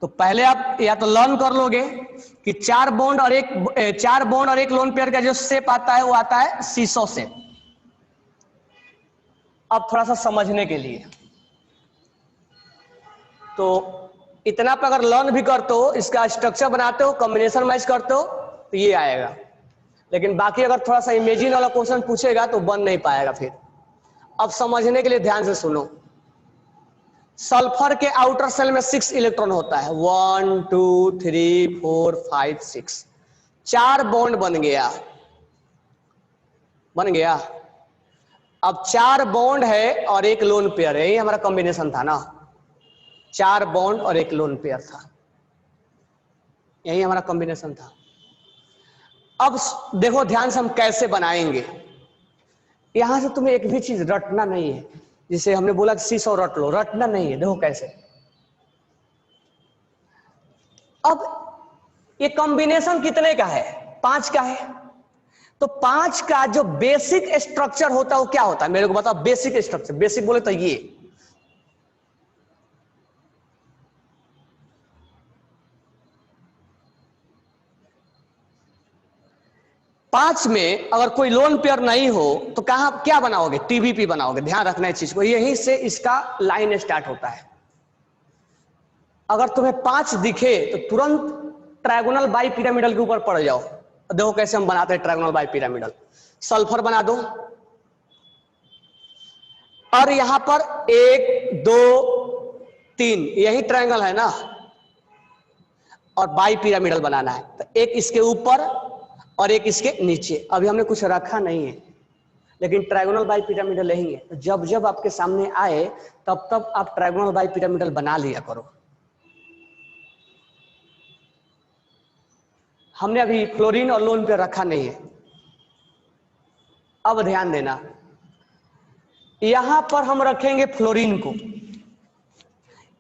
तो पहले आप या तो लर्न कर लोगे कि 4 बॉन्ड और एक लोन पेयर का जो शेप आता है वो आता है सीसो शेप। अब थोड़ा सा समझने के लिए, तो इतना पर अगर लर्न भी करते हो, इसका स्ट्रक्चर बनाते हो, कॉम्बिनेशन मैच करते हो तो ये आएगा। लेकिन बाकी अगर थोड़ा सा इमेजिन वाला क्वेश्चन पूछेगा तो बन नहीं पाएगा फिर। अब समझने के लिए ध्यान से सुनो। सल्फर के आउटर सेल में 6 इलेक्ट्रॉन होता है, 1 2 3 4 5 6, 4 बॉन्ड बन गया। अब 4 बॉन्ड है और एक लोन पेयर है, यही हमारा कॉम्बिनेशन था ना, 4 बॉन्ड और एक लोन पेयर था, यही हमारा कॉम्बिनेशन था। अब देखो ध्यान से हम कैसे बनाएंगे। यहां से तुम्हें एक भी चीज रटना नहीं है, जिसे हमने बोला कि सीसो रट लो, रटना नहीं है। देखो कैसे। अब ये कॉम्बिनेशन कितने का है? 5 का है। तो 5 का जो बेसिक स्ट्रक्चर होता है वो क्या होता है, मेरे को बताओ। बेसिक स्ट्रक्चर, बेसिक बोले तो ये 5 में अगर कोई लोन पेयर नहीं हो तो कहां क्या बनाओगे? टीबीपी बनाओगे। ध्यान रखना है चीज को, यहीं से इसका लाइन स्टार्ट होता है। अगर तुम्हें 5 दिखे तो तुरंत ट्रायगोनल बाई पिरामिडल के ऊपर पड़ जाओ। देखो कैसे हम बनाते हैं ट्रायगोनल बाई पिरामिडल। सल्फर बना दो और यहां पर 1 2 3 यही ट्रायंगल है ना, और बाई पिरामिडल बनाना है। तो एक इसके ऊपर और एक इसके नीचे। अभी हमने कुछ रखा नहीं है, लेकिन ट्रायगोनल बाई पिरामिडल यही है। तो जब जब आपके सामने आए तब तब आप ट्रायगोनल बाई पिरामिडल बना लिया करो। हमने अभी फ्लोरीन और लोन पे रखा नहीं है। अब ध्यान देना, यहां पर हम रखेंगे फ्लोरीन को,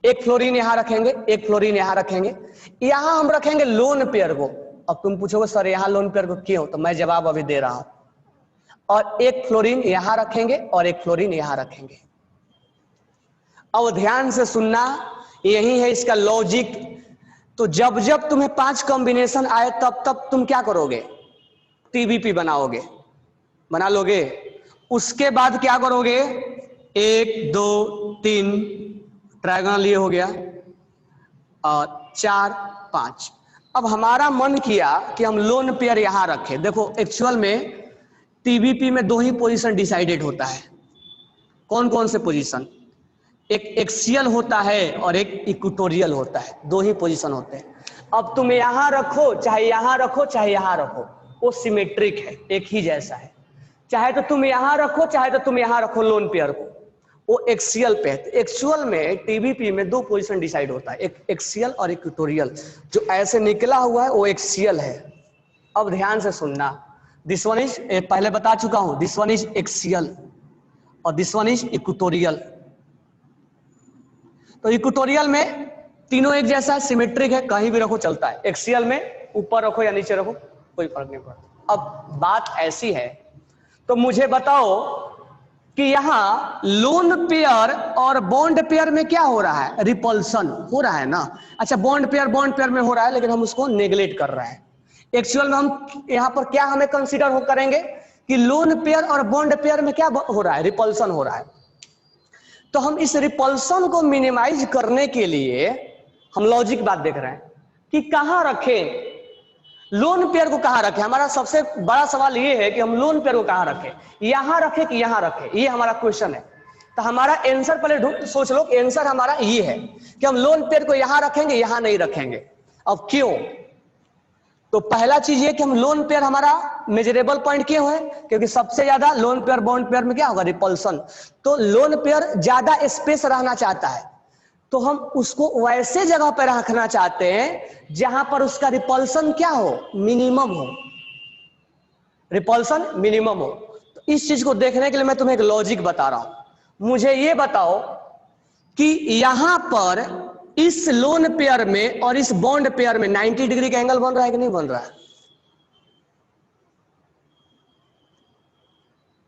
एक फ्लोरीन यहां रखेंगे, एक फ्लोरीन यहां रखेंगे। यहां हम रखेंगे लोन पेयर को। अब तुम पूछोगे सर यहां लोन पेयर को क्यों, तो मैं जवाब अभी दे रहा हूं। और एक फ्लोरीन यहां रखेंगे और एक फ्लोरीन यहां रखेंगे। अब ध्यान से सुनना, यही है इसका लॉजिक। तो जब जब तुम्हें 5 कॉम्बिनेशन आए तब तब तुम क्या करोगे? टीबीपी बनाओगे, बना लोगे। उसके बाद क्या करोगे? 1 2 3 ट्रायगोनल ये हो गया, और 4 5। अब हमारा मन किया कि हम लोन पेयर यहां रखें। देखो एक्चुअल में टीबीपी में 2 ही पोजीशन डिसाइडेड होता है। कौन कौन से पोजीशन? एक एक्सियल होता है और एक इक्वेटोरियल होता है। 2 ही पोजीशन होते हैं। अब तुम यहां रखो, चाहे यहां रखो, चाहे यहां रखो, वो सिमेट्रिक है, एक ही जैसा है। चाहे तो तुम यहां रखो, चाहे तो तुम यहां रखो लोन पेयर को, वो एक्सियल पे है। एक्चुअल में टीबीपी में 2 पोजीशन डिसाइड होता है, एक एक्सियल और इक्वेटोरियल। जो ऐसे निकला हुआ है वो एक्सियल है। अब ध्यान से सुनना, दिस वन इज, पहले बता चुका हूं, दिस वन इज एक्सियल और दिस वन इज इक्वेटोरियल। तो इक्वेटोरियल में तीनों एक जैसा है, सिमेट्रिक है, कहीं भी रखो चलता है। एक्सियल में ऊपर रखो या नीचे रखो कोई फर्क नहीं पड़ता। अब बात ऐसी है, तो मुझे बताओ कि यहां लोन पेयर और बॉन्ड पेयर में क्या हो रहा है? रिपल्सन हो रहा है ना। अच्छा, बॉन्ड पेयर में हो रहा है, लेकिन हम उसको नेग्लेक्ट कर रहे हैं। एक्चुअल में हम यहां पर क्या हमें कंसीडर करेंगे कि लोन पेयर और बॉन्ड पेयर में क्या हो रहा है? रिपल्सन हो रहा है। तो हम इस रिपल्सन को मिनिमाइज करने के लिए हम लॉजिक बात देख रहे हैं कि कहां रखें, लोन पेयर को कहां रखें। हमारा सबसे बड़ा सवाल ये है कि हम लोन पेयर को कहां रखें, यहां रखें कि यहां रखें, ये हमारा क्वेश्चन है। तो हमारा आंसर पहले सोच लो, आंसर हमारा ये है कि हम लोन पेयर को यहां रखेंगे, यहां नहीं रखेंगे। अब क्यों? तो पहला चीज ये कि हम लोन पेयर हमारा मेजरेबल पॉइंट क्यों है? क्योंकि सबसे ज्यादा लोन पेयर बॉन्ड पेयर में क्या होगा? रिपल्सन। तो लोन पेयर ज्यादा स्पेस रहना चाहता है, तो हम उसको वैसे जगह पर रखना चाहते हैं जहां पर उसका रिपल्सन क्या हो? मिनिमम हो, रिपल्सन मिनिमम हो। तो इस चीज को देखने के लिए मैं तुम्हें एक लॉजिक बता रहा हूं। मुझे ये बताओ कि यहां पर इस लोन पेयर में और इस बॉन्ड पेयर में 90 डिग्री का एंगल बन रहा है कि नहीं बन रहा है?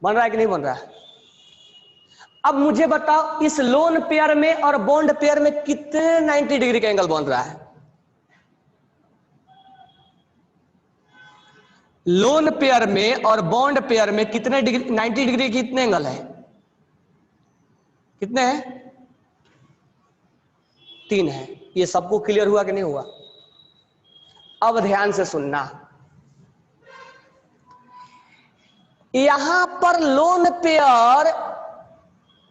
बन रहा है कि नहीं बन रहा है? अब मुझे बताओ इस लोन पेयर में और बॉन्ड पेयर में कितने 90 डिग्री का एंगल बन रहा है? लोन पेयर में और बॉन्ड पेयर में कितने डिग्री 90 डिग्री कितने एंगल है? कितने हैं? 3 है। ये सबको क्लियर हुआ कि नहीं हुआ? अब ध्यान से सुनना, यहां पर लोन पेयर,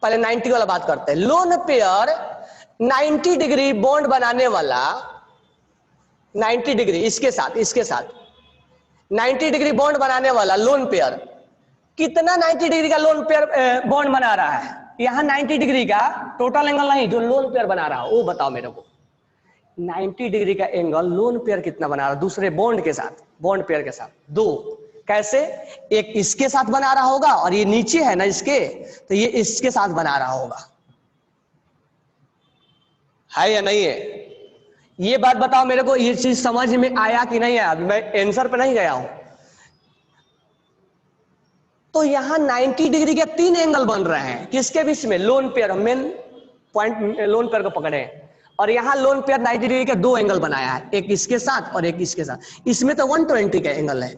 पहले 90 वाला बात करते हैं। लोन पेयर 90 डिग्री बॉन्ड बनाने वाला, 90 डिग्री इसके साथ 90 डिग्री बॉन्ड बनाने वाला लोन पेयर कितना 90 डिग्री का लोन पेयर बॉन्ड बना रहा है? यहां 90 डिग्री का टोटल एंगल नहीं, जो लोन पेयर बना रहा है वो बताओ मेरे को। 90 डिग्री का एंगल लोन पेयर कितना बना रहा है दूसरे बॉन्ड के साथ, बॉन्ड पेयर के साथ? 2। कैसे? एक इसके साथ बना रहा होगा और ये नीचे है ना इसके, तो ये इसके साथ बना रहा होगा, है या नहीं है? ये बात बताओ मेरे को, ये चीज समझ में आया कि नहीं आया? मैं आंसर पे नहीं गया हूं। तो यहां 90 डिग्री के 3 एंगल बन रहे हैं, किसके बीच में? Lone pair, main point lone pair को पकड़े, और यहां लोन पेयर 90 डिग्री के 2 एंगल बनाया है, एक इसके साथ और एक इसके साथ। इसमें तो 120 का एंगल है,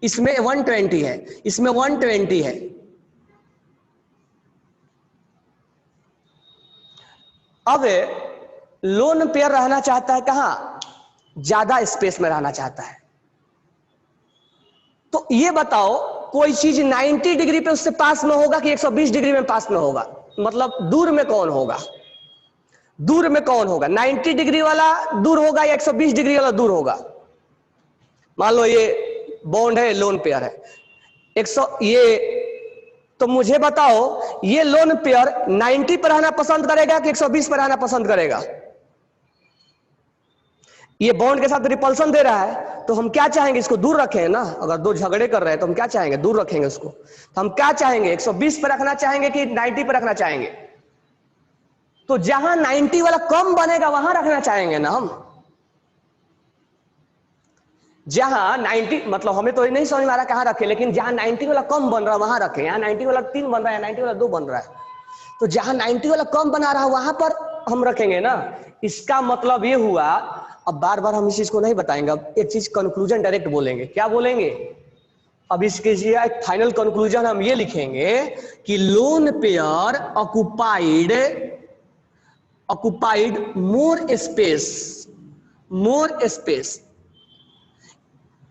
इसमें 120 है, इसमें 120 है। अब लोन पेयर रहना चाहता है कहां? ज्यादा स्पेस में रहना चाहता है। तो ये बताओ कोई चीज 90 डिग्री पे उससे पास में होगा कि 120 डिग्री में पास में होगा? मतलब दूर में कौन होगा? दूर में कौन होगा? 90 डिग्री वाला दूर होगा या 120 डिग्री वाला दूर होगा? मान लो ये बॉन्ड है, लोन पेयर है 100, ये तो मुझे बताओ ये लोन पेयर 90 पर रहना पसंद करेगा कि 120 पर रहना पसंद करेगा? ये बॉन्ड के साथ रिपल्सन दे रहा है, तो हम क्या चाहेंगे? इसको दूर रखें ना। अगर दो झगड़े कर रहे हैं तो हम क्या चाहेंगे? दूर रखेंगे उसको। तो हम क्या चाहेंगे? 120 पर रखना चाहेंगे कि 90 पर रखना चाहेंगे? तो जहां 90 वाला कम बनेगा वहां रखना चाहेंगे ना हम। जहां 90 मतलब हमें तो नहीं समझ में आ रहा कहां रखे, लेकिन जहां 90 वाला कम बन रहा है वहां रखें। यहां 90 वाला 3 बन रहा है, 90 वाला 2 बन रहा है, तो जहां 90 वाला कम बना रहा है वहां पर हम रखेंगे ना। इसका मतलब ये हुआ, अब बार बार हम इस चीज को नहीं बताएंगे, अब एक चीज कंक्लूजन डायरेक्ट बोलेंगे। क्या बोलेंगे? अब इसके एक फाइनल कंक्लूजन हम ये लिखेंगे कि lone pair occupied more space.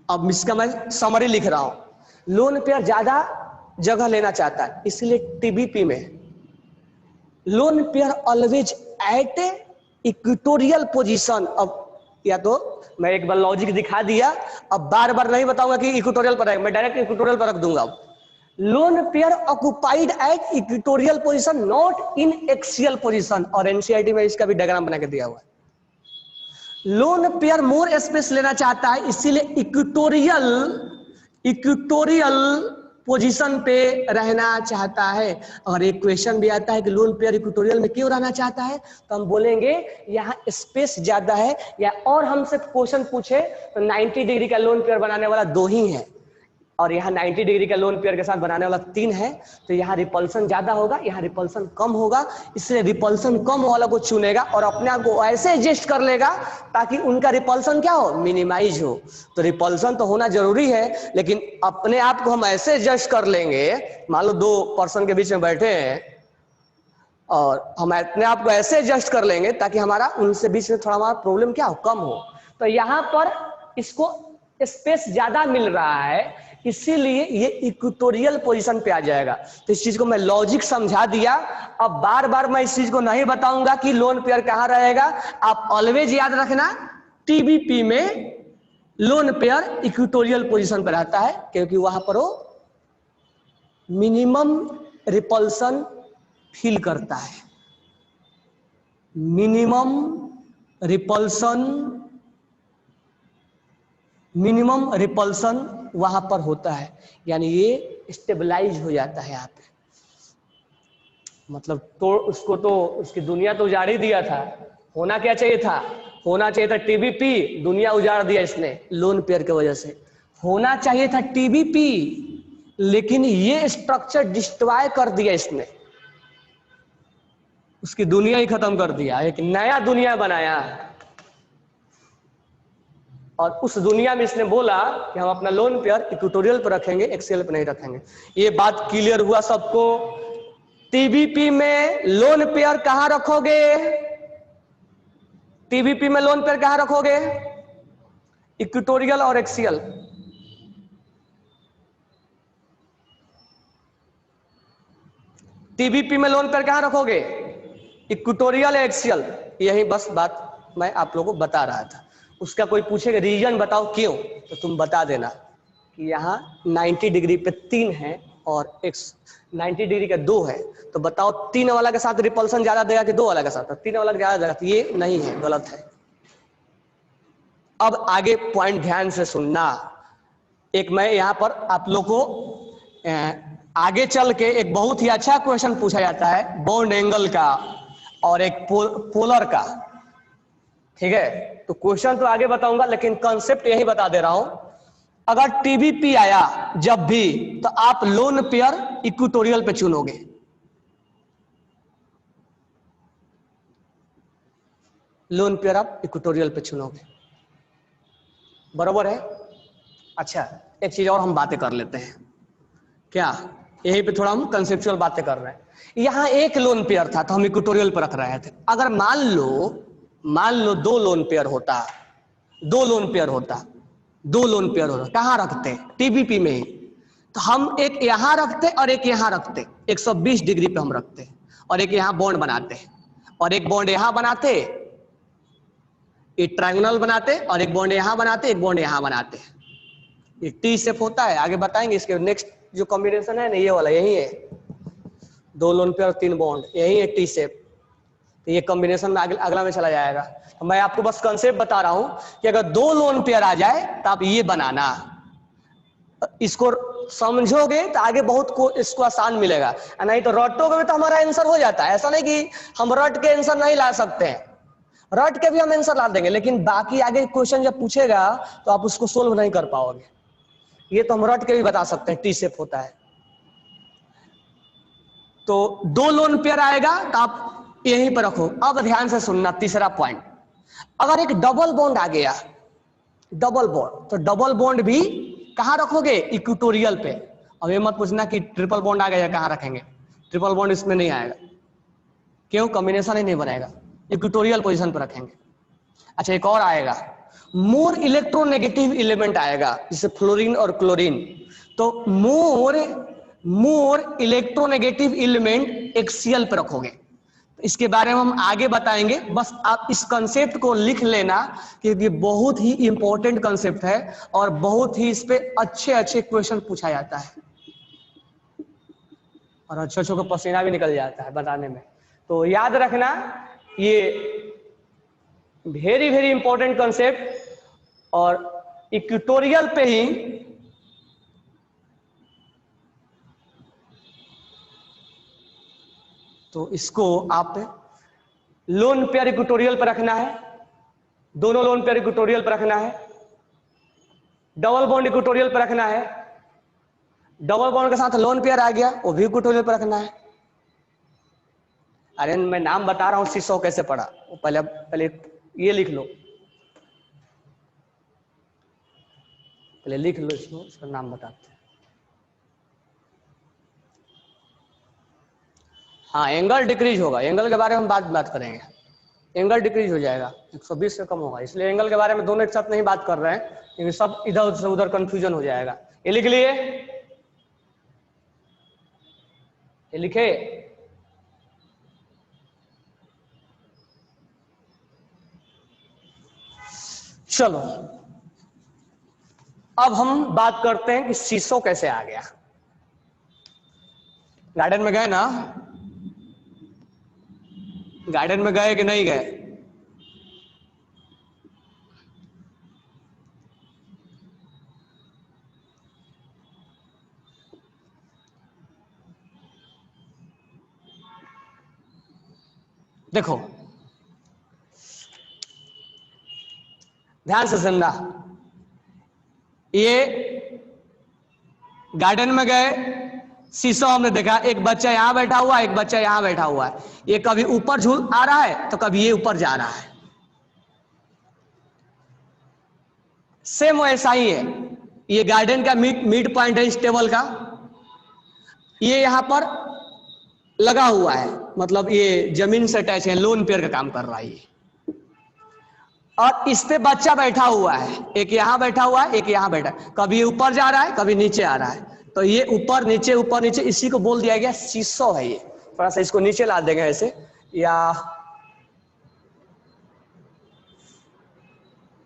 अब इसका मैं समरी लिख रहा हूं। लोन पेयर ज्यादा जगह लेना चाहता है, इसलिए टीबीपी में lone pair always at equatorial position. अब या तो मैं एक बार लॉजिक दिखा दिया, अब बार बार नहीं बताऊंगा कि इक्वेटोरियल पर है, मैं डायरेक्ट इक्वेटोरियल पर रख दूंगा। Lone pair occupied at equatorial position, not in axial position. और एनसीईआरटी में इसका भी डायग्राम बना के दिया हुआ है। लोन पेयर मोर स्पेस लेना चाहता है, इसीलिए इक्वेटोरियल पोजीशन पे रहना चाहता है। अगर एक क्वेश्चन भी आता है कि लोन पेयर इक्वेटोरियल में क्यों रहना चाहता है, तो हम बोलेंगे यहाँ स्पेस ज्यादा है। या और हमसे क्वेश्चन पूछे तो 90 डिग्री का लोन पेयर बनाने वाला 2 ही है, और यहाँ 90 डिग्री का लोन पेयर के साथ बनाने वाला 3 है, तो यहाँ रिपल्सन ज्यादा होगा, यहाँ रिपल्सन कम होगा। इसलिए रिपल्सन कम वाला को चुनेगा और अपने आप को ऐसे एडजस्ट कर लेगा ताकि उनका रिपल्सन क्या हो? मिनिमाइज हो। तो रिपल्सन तो होना जरूरी है, लेकिन अपने आप को हम ऐसे एडजस्ट कर लेंगे। मान लो 2 पर्सन के बीच में बैठे हैं और हम अपने आप को ऐसे एडजस्ट कर लेंगे ताकि हमारा उनसे बीच में थोड़ा हमारा प्रॉब्लम क्या हो? कम हो। तो यहाँ पर इसको स्पेस ज्यादा मिल रहा है, इसीलिए ये इक्वेटोरियल पोजीशन पे आ जाएगा। तो इस चीज को मैं लॉजिक समझा दिया। अब बार बार मैं इस चीज को नहीं बताऊंगा कि लोन पेयर कहां रहेगा। आप ऑलवेज याद रखना, टीबीपी में लोन पेयर इक्वेटोरियल पोजीशन पर रहता है, क्योंकि वहां पर वो मिनिमम रिपल्सन फील करता है। मिनिमम रिपल्सन वहां पर होता है, यानी ये स्टेबलाइज हो जाता है यहाँ पे। मतलब तो उसको तो उसकी दुनिया तो उजाड़ ही दिया था। होना क्या चाहिए था? होना चाहिए था टीबीपी, दुनिया उजाड़ दिया इसने लोन पेयर की वजह से। होना चाहिए था टीबीपी, लेकिन ये स्ट्रक्चर डिस्ट्रॉय कर दिया इसने, उसकी दुनिया ही खत्म कर दिया, एक नया दुनिया बनाया। और उस दुनिया में इसने बोला कि हम अपना लोन पेयर इक्वेटोरियल पर रखेंगे, एक्सेल पर नहीं रखेंगे। ये बात क्लियर हुआ सबको? टीबीपी में लोन पेयर कहां रखोगे? टीबीपी में लोन पेयर कहां रखोगे? इक्वेटोरियल और एक्सियल। टीबीपी में लोन पेयर कहां रखोगे? Equatorial axial. यही बस बात मैं आप लोगों को बता रहा था। उसका कोई पूछेगा रीजन बताओ क्यों, तो तुम बता देना कि यहाँ 90 डिग्री पे 3 है और 90 डिग्री का 2 है, तो बताओ 3 वाला के साथ रिपल्सन ज्यादा देगा कि 2 वाला के साथ? 3 वाला ज्यादा देगा। तो ये नहीं है, गलत है। अब आगे पॉइंट ध्यान से सुनना। एक मैं यहां पर आप लोग को आगे चल के एक बहुत ही अच्छा क्वेश्चन पूछा जाता है बॉन्ड एंगल का और एक पोलर का, ठीक है? तो क्वेश्चन तो आगे बताऊंगा, लेकिन कॉन्सेप्ट यही बता दे रहा हूं। अगर टीबीपी आया जब भी, तो आप लोन पेयर इक्वेटोरियल पे चुनोगे। लोन पेयर आप इक्वेटोरियल पे चुनोगे, बराबर है? अच्छा, एक चीज और हम बातें कर लेते हैं। क्या यहीं पे थोड़ा हम कंसेप्चुअल बातें कर रहे हैं। यहां एक लोन पेयर था तो हम इक्वेटोरियल पर रख रहे थे। अगर मान लो 2 लोन पेयर होता, 2 लोन पेयर होता, 2 लोन पेयर होता, कहां रखते? टीबीपी में ही। तो हम एक यहां रखते और एक यहां रखते, 120 डिग्री पे हम रखते, और एक यहां बॉन्ड बनाते, और एक बॉन्ड यहां बनाते, एक ट्रायंगुलर बनाते, और एक बॉन्ड यहां बनाते, एक बॉन्ड यहां बनाते। ये टी शेप होता है, आगे बताएंगे। इसके नेक्स्ट जो कॉम्बिनेशन है ना, ये वाला यही है, 2 लोन पेयर और 3 बॉन्ड, यही है टी शेप। तो ये कॉम्बिनेशन में अगला में चला जाएगा। तो मैं आपको बस कंसेप्ट बता रहा हूं कि अगर 2 लोन पेयर आ जाए तो आप ये बनाना, इसको समझोगे तो आगे बहुत को इसको आसान मिलेगा। नहीं तो रटोगे में तो हमारा आंसर हो जाता है। ऐसा नहीं कि हम रट के आंसर नहीं ला सकते हैं, रट के भी हम आंसर ला देंगे, लेकिन बाकी आगे क्वेश्चन जब पूछेगा तो आप उसको सोल्व नहीं कर पाओगे। ये तो हम रट के भी बता सकते हैं, टी शेप होता है। तो 2 लोन पेयर आएगा तो आप यहीं पर रखो। अब ध्यान से सुनना, तीसरा पॉइंट, अगर एक डबल बॉन्ड आ गया, डबल बॉन्ड, तो डबल बॉन्ड भी कहां रखोगे? इक्वेटोरियल पे। अब ये मत पूछना कि ट्रिपल बॉन्ड आ गया कहां रखेंगे, ट्रिपल बॉन्ड इसमें नहीं आएगा। क्यों? कॉम्बिनेशन ही नहीं बनेगा, इक्वेटोरियल पोजीशन पर रखेंगे। अच्छा, एक और आएगा, मोर इलेक्ट्रोनेगेटिव एलिमेंट आएगा, जैसे फ्लोरीन और क्लोरीन। तो मोर इलेक्ट्रोनेगेटिव एलिमेंट एक्सियल पर रखोगे। इसके बारे में हम आगे बताएंगे, बस आप इस कंसेप्ट को लिख लेना, क्योंकि बहुत ही इंपॉर्टेंट कंसेप्ट है और बहुत ही इस पे अच्छे अच्छे क्वेश्चन पूछा जाता है, और अच्छे को पसीना भी निकल जाता है बताने में। तो याद रखना, ये वेरी वेरी इंपॉर्टेंट कंसेप्ट, और इक्वेटोरियल पे ही तो इसको आप लोन पेयर इक्वेटोरियल पर रखना है, दोनों लोन पेयर इक्वेटोरियल पर रखना है, डबल बॉन्ड इक्वेटोरियल पर रखना है, डबल बॉन्ड के साथ लोन पेयर आ गया वो भी इक्वेटोरियल पर रखना है। अरे मैं नाम बता रहा हूं, सीसो कैसे पढ़ा, वो पहले ये लिख लो, पहले लिख लो इसको, इसका नाम बताते हैं। हाँ, एंगल डिक्रीज होगा, एंगल के बारे में हम बात करेंगे। एंगल डिक्रीज हो जाएगा, 120 से कम होगा, इसलिए एंगल के बारे में दोनों एक साथ नहीं बात कर रहे हैं, क्योंकि सब इधर से उधर कंफ्यूजन हो जाएगा। ये लिख लिए, ये लिखे। चलो अब हम बात करते हैं कि सीसो कैसे आ गया। गार्डन में गए ना, गार्डन में गए कि नहीं गए? देखो ध्यान से सुनना, ये गार्डन में गए, शीशो हमने देखा, एक बच्चा यहां बैठा हुआ है, एक बच्चा यहां बैठा हुआ है, ये कभी ऊपर झूल आ रहा है तो कभी ये ऊपर जा रहा है। सेम वैसा ही है, ये गार्डन का मिड पॉइंट है इस टेबल का, ये यहां पर लगा हुआ है, मतलब ये जमीन से अटैच है, लोन पेयर का काम कर रहा है ये। और इस पे बच्चा बैठा हुआ है, एक यहां बैठा हुआ है, एक यहां बैठा है, कभी ये ऊपर जा रहा है, कभी नीचे आ रहा है, तो ये ऊपर नीचे, इसी को बोल दिया गया सीसो है। ये थोड़ा सा इसको नीचे ला देंगे ऐसे, या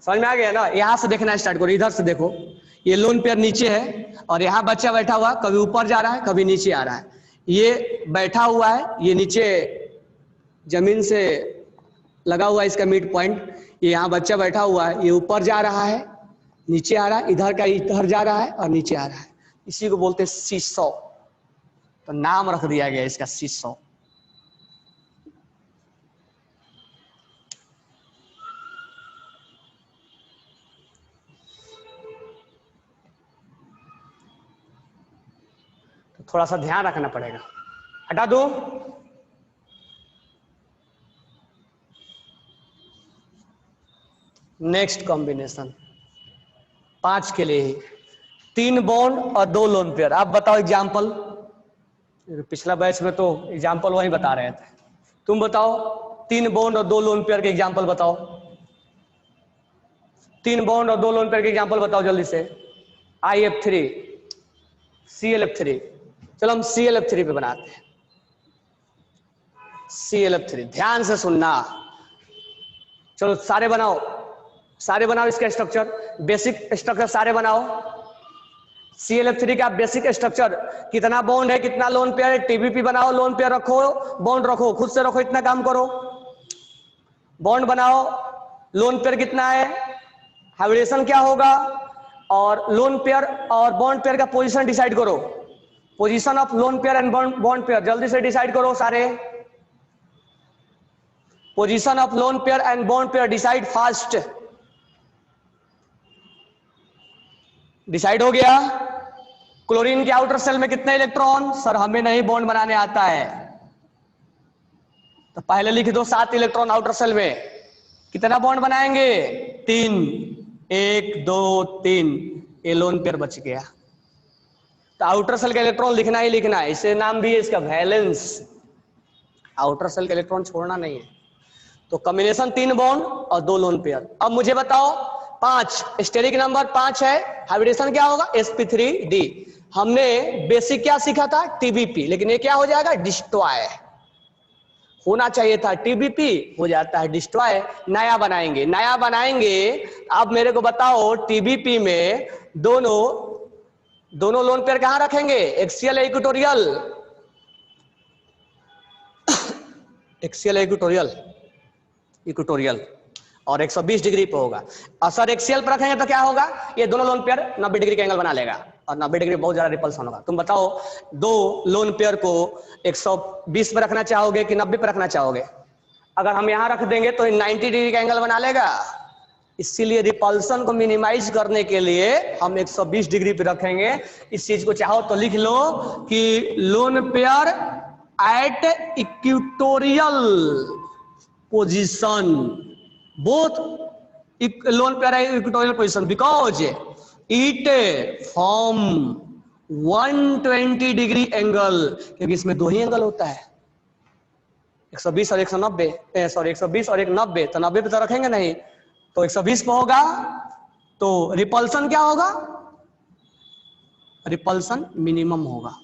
समझ में आ गया ना? यहां से देखना स्टार्ट करो, इधर से देखो, ये लोन पेयर नीचे है और यहाँ बच्चा बैठा हुआ, कभी ऊपर जा रहा है, कभी नीचे आ रहा है। ये बैठा हुआ है, ये नीचे जमीन से लगा हुआ है इसका मिड पॉइंट, ये यहाँ बच्चा बैठा हुआ है, ये ऊपर जा रहा है, नीचे आ रहा है, इधर का इधर जा रहा है और नीचे आ रहा है, इसी को बोलते हैं सीसो। तो नाम रख दिया गया इसका सीसो। तो थोड़ा सा ध्यान रखना पड़ेगा। हटा दो, नेक्स्ट कॉम्बिनेशन 5 के लिए ही 3 बॉन्ड और 2 लोन पेयर। आप बताओ एग्जाम्पल, पिछला बैच में तो एग्जाम्पल वही बता रहे थे, तुम बताओ 3 बॉन्ड और 2 लोन पेयर के एग्जाम्पल बताओ, 3 बॉन्ड और 2 लोन पेयर के एग्जाम्पल बताओ जल्दी से। IF3, ClF3, चलो हम ClF3 पे बनाते हैं। ClF3 ध्यान से सुनना, चलो सारे बनाओ, सारे बनाओ इसका स्ट्रक्चर, बेसिक स्ट्रक्चर सारे बनाओ। ClF3 का बेसिक स्ट्रक्चर, कितना बॉन्ड है, कितना लोन पेयर है, TBP बनाओ, लोन पेयर रखो, बॉन्ड रखो, खुद से रखो, इतना काम करो। बॉन्ड बनाओ, लोन पेयर कितना है, हाइब्रिडेशन क्या होगा, और लोन पेयर और बॉन्ड पेयर का पोजीशन डिसाइड करो। Position of lone pair and bond pair जल्दी से डिसाइड करो सारे। Position of lone pair and bond pair decide fast. Decide हो गया। क्लोरीन के आउटर सेल में कितने इलेक्ट्रॉन, सर हमें नहीं बॉन्ड बनाने आता है, तो पहले लिख दो 7 इलेक्ट्रॉन आउटर सेल में। कितना बॉन्ड बनाएंगे, 3, 1 2 3, ये लोन पेयर बच गया। तो आउटर सेल का इलेक्ट्रॉन लिखना ही लिखना है, इसे नाम भी है इसका वैलेंस, आउटर सेल का इलेक्ट्रॉन छोड़ना नहीं है। तो कॉम्बिनेशन 3 बॉन्ड और 2 लोन पेयर। अब मुझे बताओ 5, स्टेरिक नंबर 5 है, हाइब्रिडेशन क्या होगा, sp3d। हमने बेसिक क्या सीखा था, TBP, लेकिन ये क्या हो जाएगा, डिस्ट्रॉय। होना चाहिए था TBP, हो जाता है डिस्ट्रॉय। नया बनाएंगे। अब मेरे को बताओ TBP में दोनों लोन पेयर कहां रखेंगे, एक्सियल इक्वेटोरियल, एक्सियल इक्वेटोरियल और 120 डिग्री पे होगा। और सर एक्सियल पर रखेंगे तो क्या होगा, ये दोनों लोन पेयर 90 डिग्री का एंगल बना लेगा, और 90 डिग्री बहुत ज्यादा रिपल्सन होगा। तुम बताओ 2 लोन पेयर को 120 पर रखना चाहोगे कि 90 पर रखना चाहोगे? अगर हम यहां रख देंगे तो 90 डिग्री का एंगल बना लेगा, इसीलिए रिपल्सन को मिनिमाइज करने के लिए हम 120 डिग्री पे रखेंगे। इस चीज को चाहो तो लिख लो कि lone pair at equatorial position, both lone pair at equatorial position because it form 120 degree angle, क्योंकि इसमें 2 ही एंगल होता है, 120 और 190, सॉरी 120 और 190, तो 90 पे तो रखेंगे नहीं, तो 120 पे होगा। तो रिपल्सन क्या होगा, रिपल्सन मिनिमम होगा।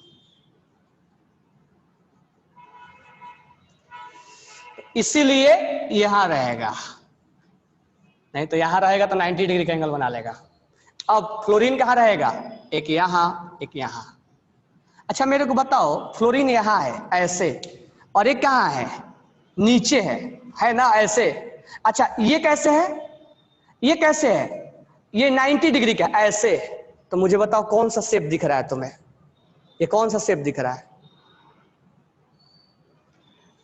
इसीलिए यहां रहेगा, नहीं तो यहां रहेगा तो 90 डिग्री का एंगल बना लेगा। अब फ्लोरीन कहां रहेगा, एक यहां एक यहां। अच्छा मेरे को बताओ, फ्लोरीन यहां है ऐसे, और एक कहां है, नीचे है ना ऐसे। अच्छा ये कैसे है, ये कैसे है, ये 90 डिग्री का ऐसे। तो मुझे बताओ कौन सा शेप दिख रहा है तुम्हें, ये कौन सा शेप दिख रहा है,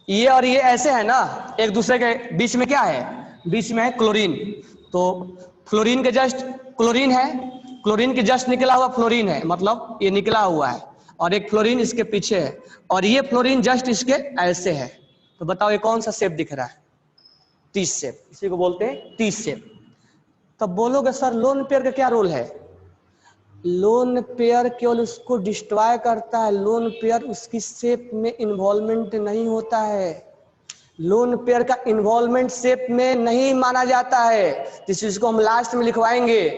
ये और ये ऐसे है ना, एक दूसरे के बीच में क्या है, बीच में है क्लोरीन। तो फ्लोरीन के जस्ट क्लोरीन है, क्लोरीन की जस्ट निकला हुआ फ्लोरीन है, मतलब ये निकला हुआ है, और एक फ्लोरीन इसके पीछे है, और ये फ्लोरीन जस्ट इसके ऐसे है। तो बताओ ये कौन सा शेप दिख रहा है? 30 शेप, इसी को बोलते हैं 30 शेप। तब बोलोगे सर लोन पेयर का क्या रोल है? लोन पेयर केवल उसको डिस्ट्रॉय करता है, लोन पेयर उसकी शेप में इन्वॉल्वमेंट नहीं होता है। लोन पेयर का इन्वॉल्वमेंट शेप में नहीं माना जाता है। जिस चीज को हम लास्ट में लिखवाएंगे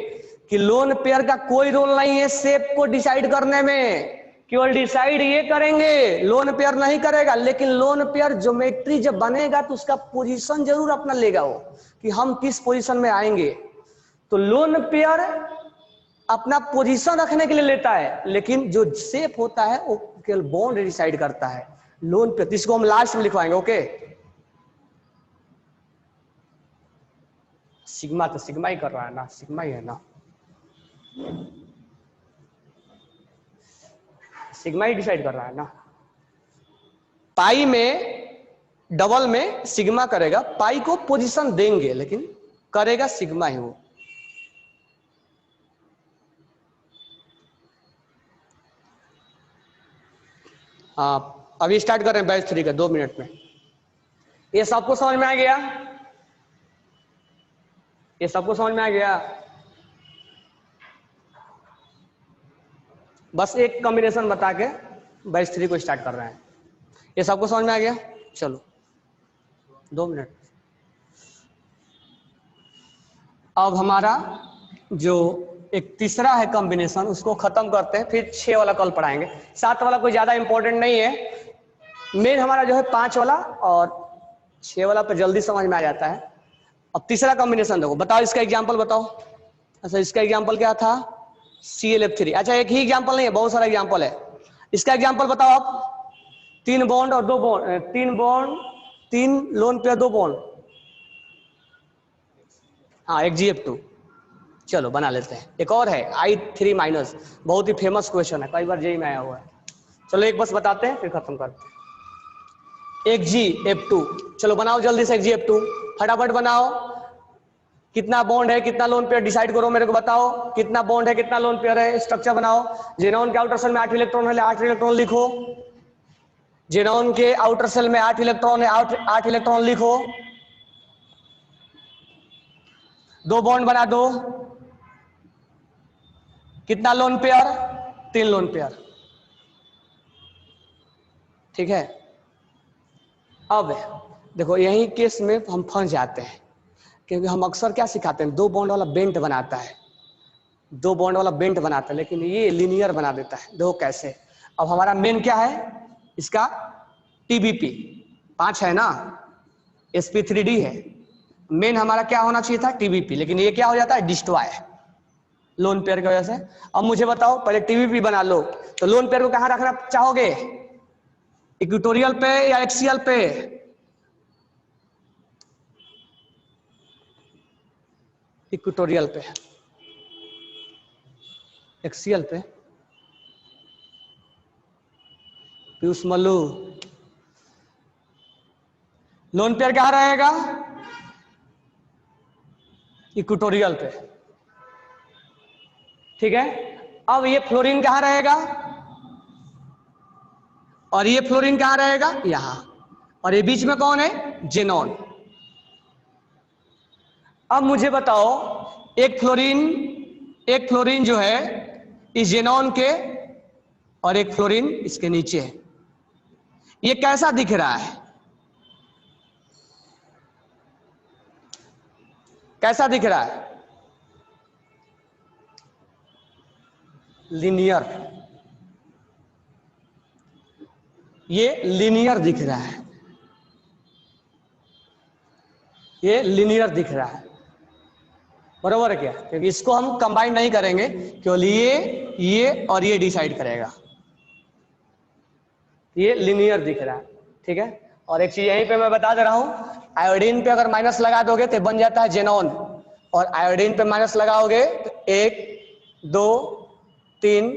कि लोन पेयर का कोई रोल नहीं है शेप को डिसाइड करने में, केवल डिसाइड ये करेंगे, लोन पेयर नहीं करेगा। लेकिन लोन पेयर ज्योमेट्री जब बनेगा तो उसका पोजीशन जरूर अपना लेगा वो, कि हम किस पोजीशन में आएंगे। तो लोन पेयर अपना पोजीशन रखने के लिए लेता है, लेकिन जो शेप होता है वो केवल बॉन्ड डिसाइड करता है। लोन पेयर, इसको हम लास्ट में लिखवाएंगे। ओके, सिग्मा तो सिग्मा ही कर रहा है ना, सिग्मा ही है ना, सिग्मा ही डिसाइड कर रहा है ना। पाई में डबल में सिग्मा करेगा, पाई को पोजीशन देंगे लेकिन करेगा सिग्मा ही वो। हाँ, अभी स्टार्ट कर रहे हैं बैच 3 का 2 मिनट में। ये सबको समझ में आ गया? ये सबको समझ में आ गया? बस एक कॉम्बिनेशन बता के बैच 3 को स्टार्ट कर रहे हैं। ये सबको समझ में आ गया? चलो 2 मिनट। अब हमारा जो एक तीसरा है कॉम्बिनेशन, उसको खत्म करते हैं, फिर 6 वाला कल पढ़ाएंगे। 7 वाला कोई ज्यादा इंपॉर्टेंट नहीं है। मेन हमारा जो है 5 वाला और 6 वाला पे जल्दी समझ में आ जाता है। अब तीसरा कॉम्बिनेशन देखो, बताओ इसका एग्जांपल बताओ। अच्छा, इसका एग्जांपल क्या था? ClF3। अच्छा, एक ही एग्जांपल नहीं है, बहुत सारा एग्जांपल है। इसका एग्जांपल बताओ आप। 3 बॉन्ड और 2 bond, 3 bond, 3 lone pair, 2 bond, हाँ एक GF2। चलो बना लेते हैं। एक और है I3-, बहुत ही फेमस क्वेश्चन है, कई बार जेई में आया हुआ है। चलो एक बस बताते हैं फिर खत्म करते हैं। एक GF2, चलो बनाओ जल्दी से एक GF2, फटाफट बनाओ। कितना बॉन्ड है, कितना लोन पेयर, डिसाइड करो, मेरे को बताओ कितना बॉन्ड है, कितना लोन पेयर है। स्ट्रक्चर बनाओ। जेनॉन के आउटर सेल में 8 इलेक्ट्रॉन है, 8 इलेक्ट्रॉन लिखो। जेनॉन के आउटर सेल में 8 इलेक्ट्रॉन है, 8 इलेक्ट्रॉन लिखो। 2 बॉन्ड बना दो। कितना लोन पेयर? 3 lone pair. ठीक है। अब देखो यही केस में हम फंस जाते हैं, क्योंकि हम अक्सर क्या सिखाते हैं, 2 बॉन्ड वाला बेंट बनाता है, 2 बॉन्ड वाला बेंट बनाता है, लेकिन ये लीनियर बना देता है। देखो कैसे। अब हमारा मेन क्या है इसका? TBP 5 है ना, sp3d है। मेन हमारा क्या होना चाहिए था? TBP, लेकिन ये क्या हो जाता है? डिस्ट्रॉय, लोन पेयर की वजह से। अब मुझे बताओ, पहले TBP बना लो, तो लोन पेयर को कहां रखना चाहोगे? इक्वेटोरियल पे या एक्सियल पे? इक्वेटोरियल पे। एक्सियल पे? पीयूष मल्लू, लोन पेयर कहां रहेगा? इक्वेटोरियल पे। ठीक है। अब ये फ्लोरीन कहां रहेगा? और ये फ्लोरीन कहां रहेगा? यहां। और ये बीच में कौन है? जेनॉन। अब मुझे बताओ, एक फ्लोरीन जो है इस जेनॉन के, और एक फ्लोरीन इसके नीचे है। ये कैसा दिख रहा है? कैसा दिख रहा है? लीनियर। ये लीनियर दिख रहा है, ये लीनियर दिख रहा है, बरोबर है क्या? क्योंकि इसको हम कंबाइन नहीं करेंगे, केवल ये और ये डिसाइड करेगा। ये लीनियर दिख रहा है। ठीक है। और एक चीज यहीं पे मैं बता दे रहा हूं, आयोडीन पे अगर माइनस लगा दोगे तो बन जाता है जेनॉन, और आयोडीन पे माइनस लगाओगे तो 1 2 3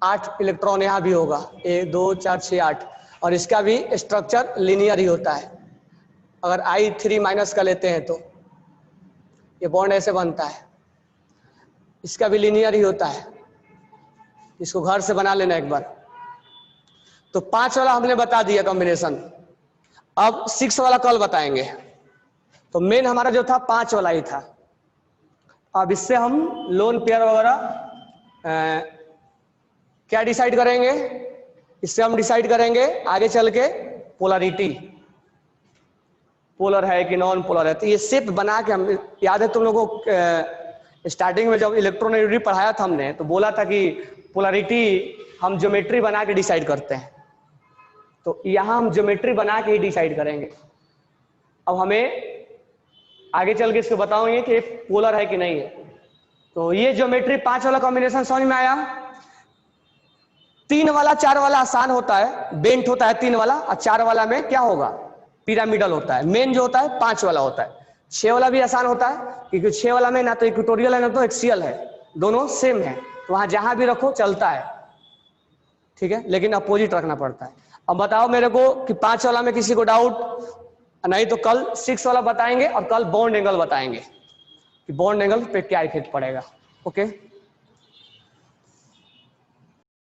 8 इलेक्ट्रॉन यहां भी होगा, 1 2 4 6 8, और इसका भी स्ट्रक्चर लीनियर ही होता है। अगर I3- का लेते हैं तो ये बॉन्ड ऐसे बनता है। इसका भी लीनियर ही होता है, इसको घर से बना लेना एक बार। तो 5 वाला हमने बता दिया कॉम्बिनेशन, अब 6 वाला कल बताएंगे। तो मेन हमारा जो था 5 वाला ही था। अब इससे हम लोन पेयर वगैरह क्या डिसाइड करेंगे, इससे हम डिसाइड करेंगे आगे चल के पोलरिटी, पोलर है कि नॉन पोलर है। तो ये शेप बना के हम, याद है तुम लोगों को स्टार्टिंग में जब इलेक्ट्रोनेगेटिव पढ़ाया था हमने, तो बोला था कि पोलरिटी हम ज्योमेट्री बना के डिसाइड करते हैं। तो यहां हम ज्योमेट्री बना के ही डिसाइड करेंगे। अब हमें आगे चल के इसको बताओगे कि पोलर है कि नहीं है। तो ये ज्योमेट्री 5 वाला कॉम्बिनेशन समझ में आया। 3 वाला 4 वाला आसान होता है, बेंट होता है 3 वाला, और 4 वाला में क्या होगा, पिरामिडल होता है। मेन जो होता है 5 वाला होता है। 6 वाला भी आसान होता है, क्योंकि 6 वाला में ना तो इक्वेटोरियल है ना तो एक्सियल है, दोनों सेम है, तो वहां जहां भी रखो चलता है, ठीक है, लेकिन अपोजिट रखना पड़ता है। अब बताओ मेरे को कि 5 वाला में किसी को डाउट, नहीं तो कल 6 वाला बताएंगे और कल बॉन्ड एंगल बताएंगे कि बॉन्ड एंगल पे क्या इफेक्ट पड़ेगा। ओके।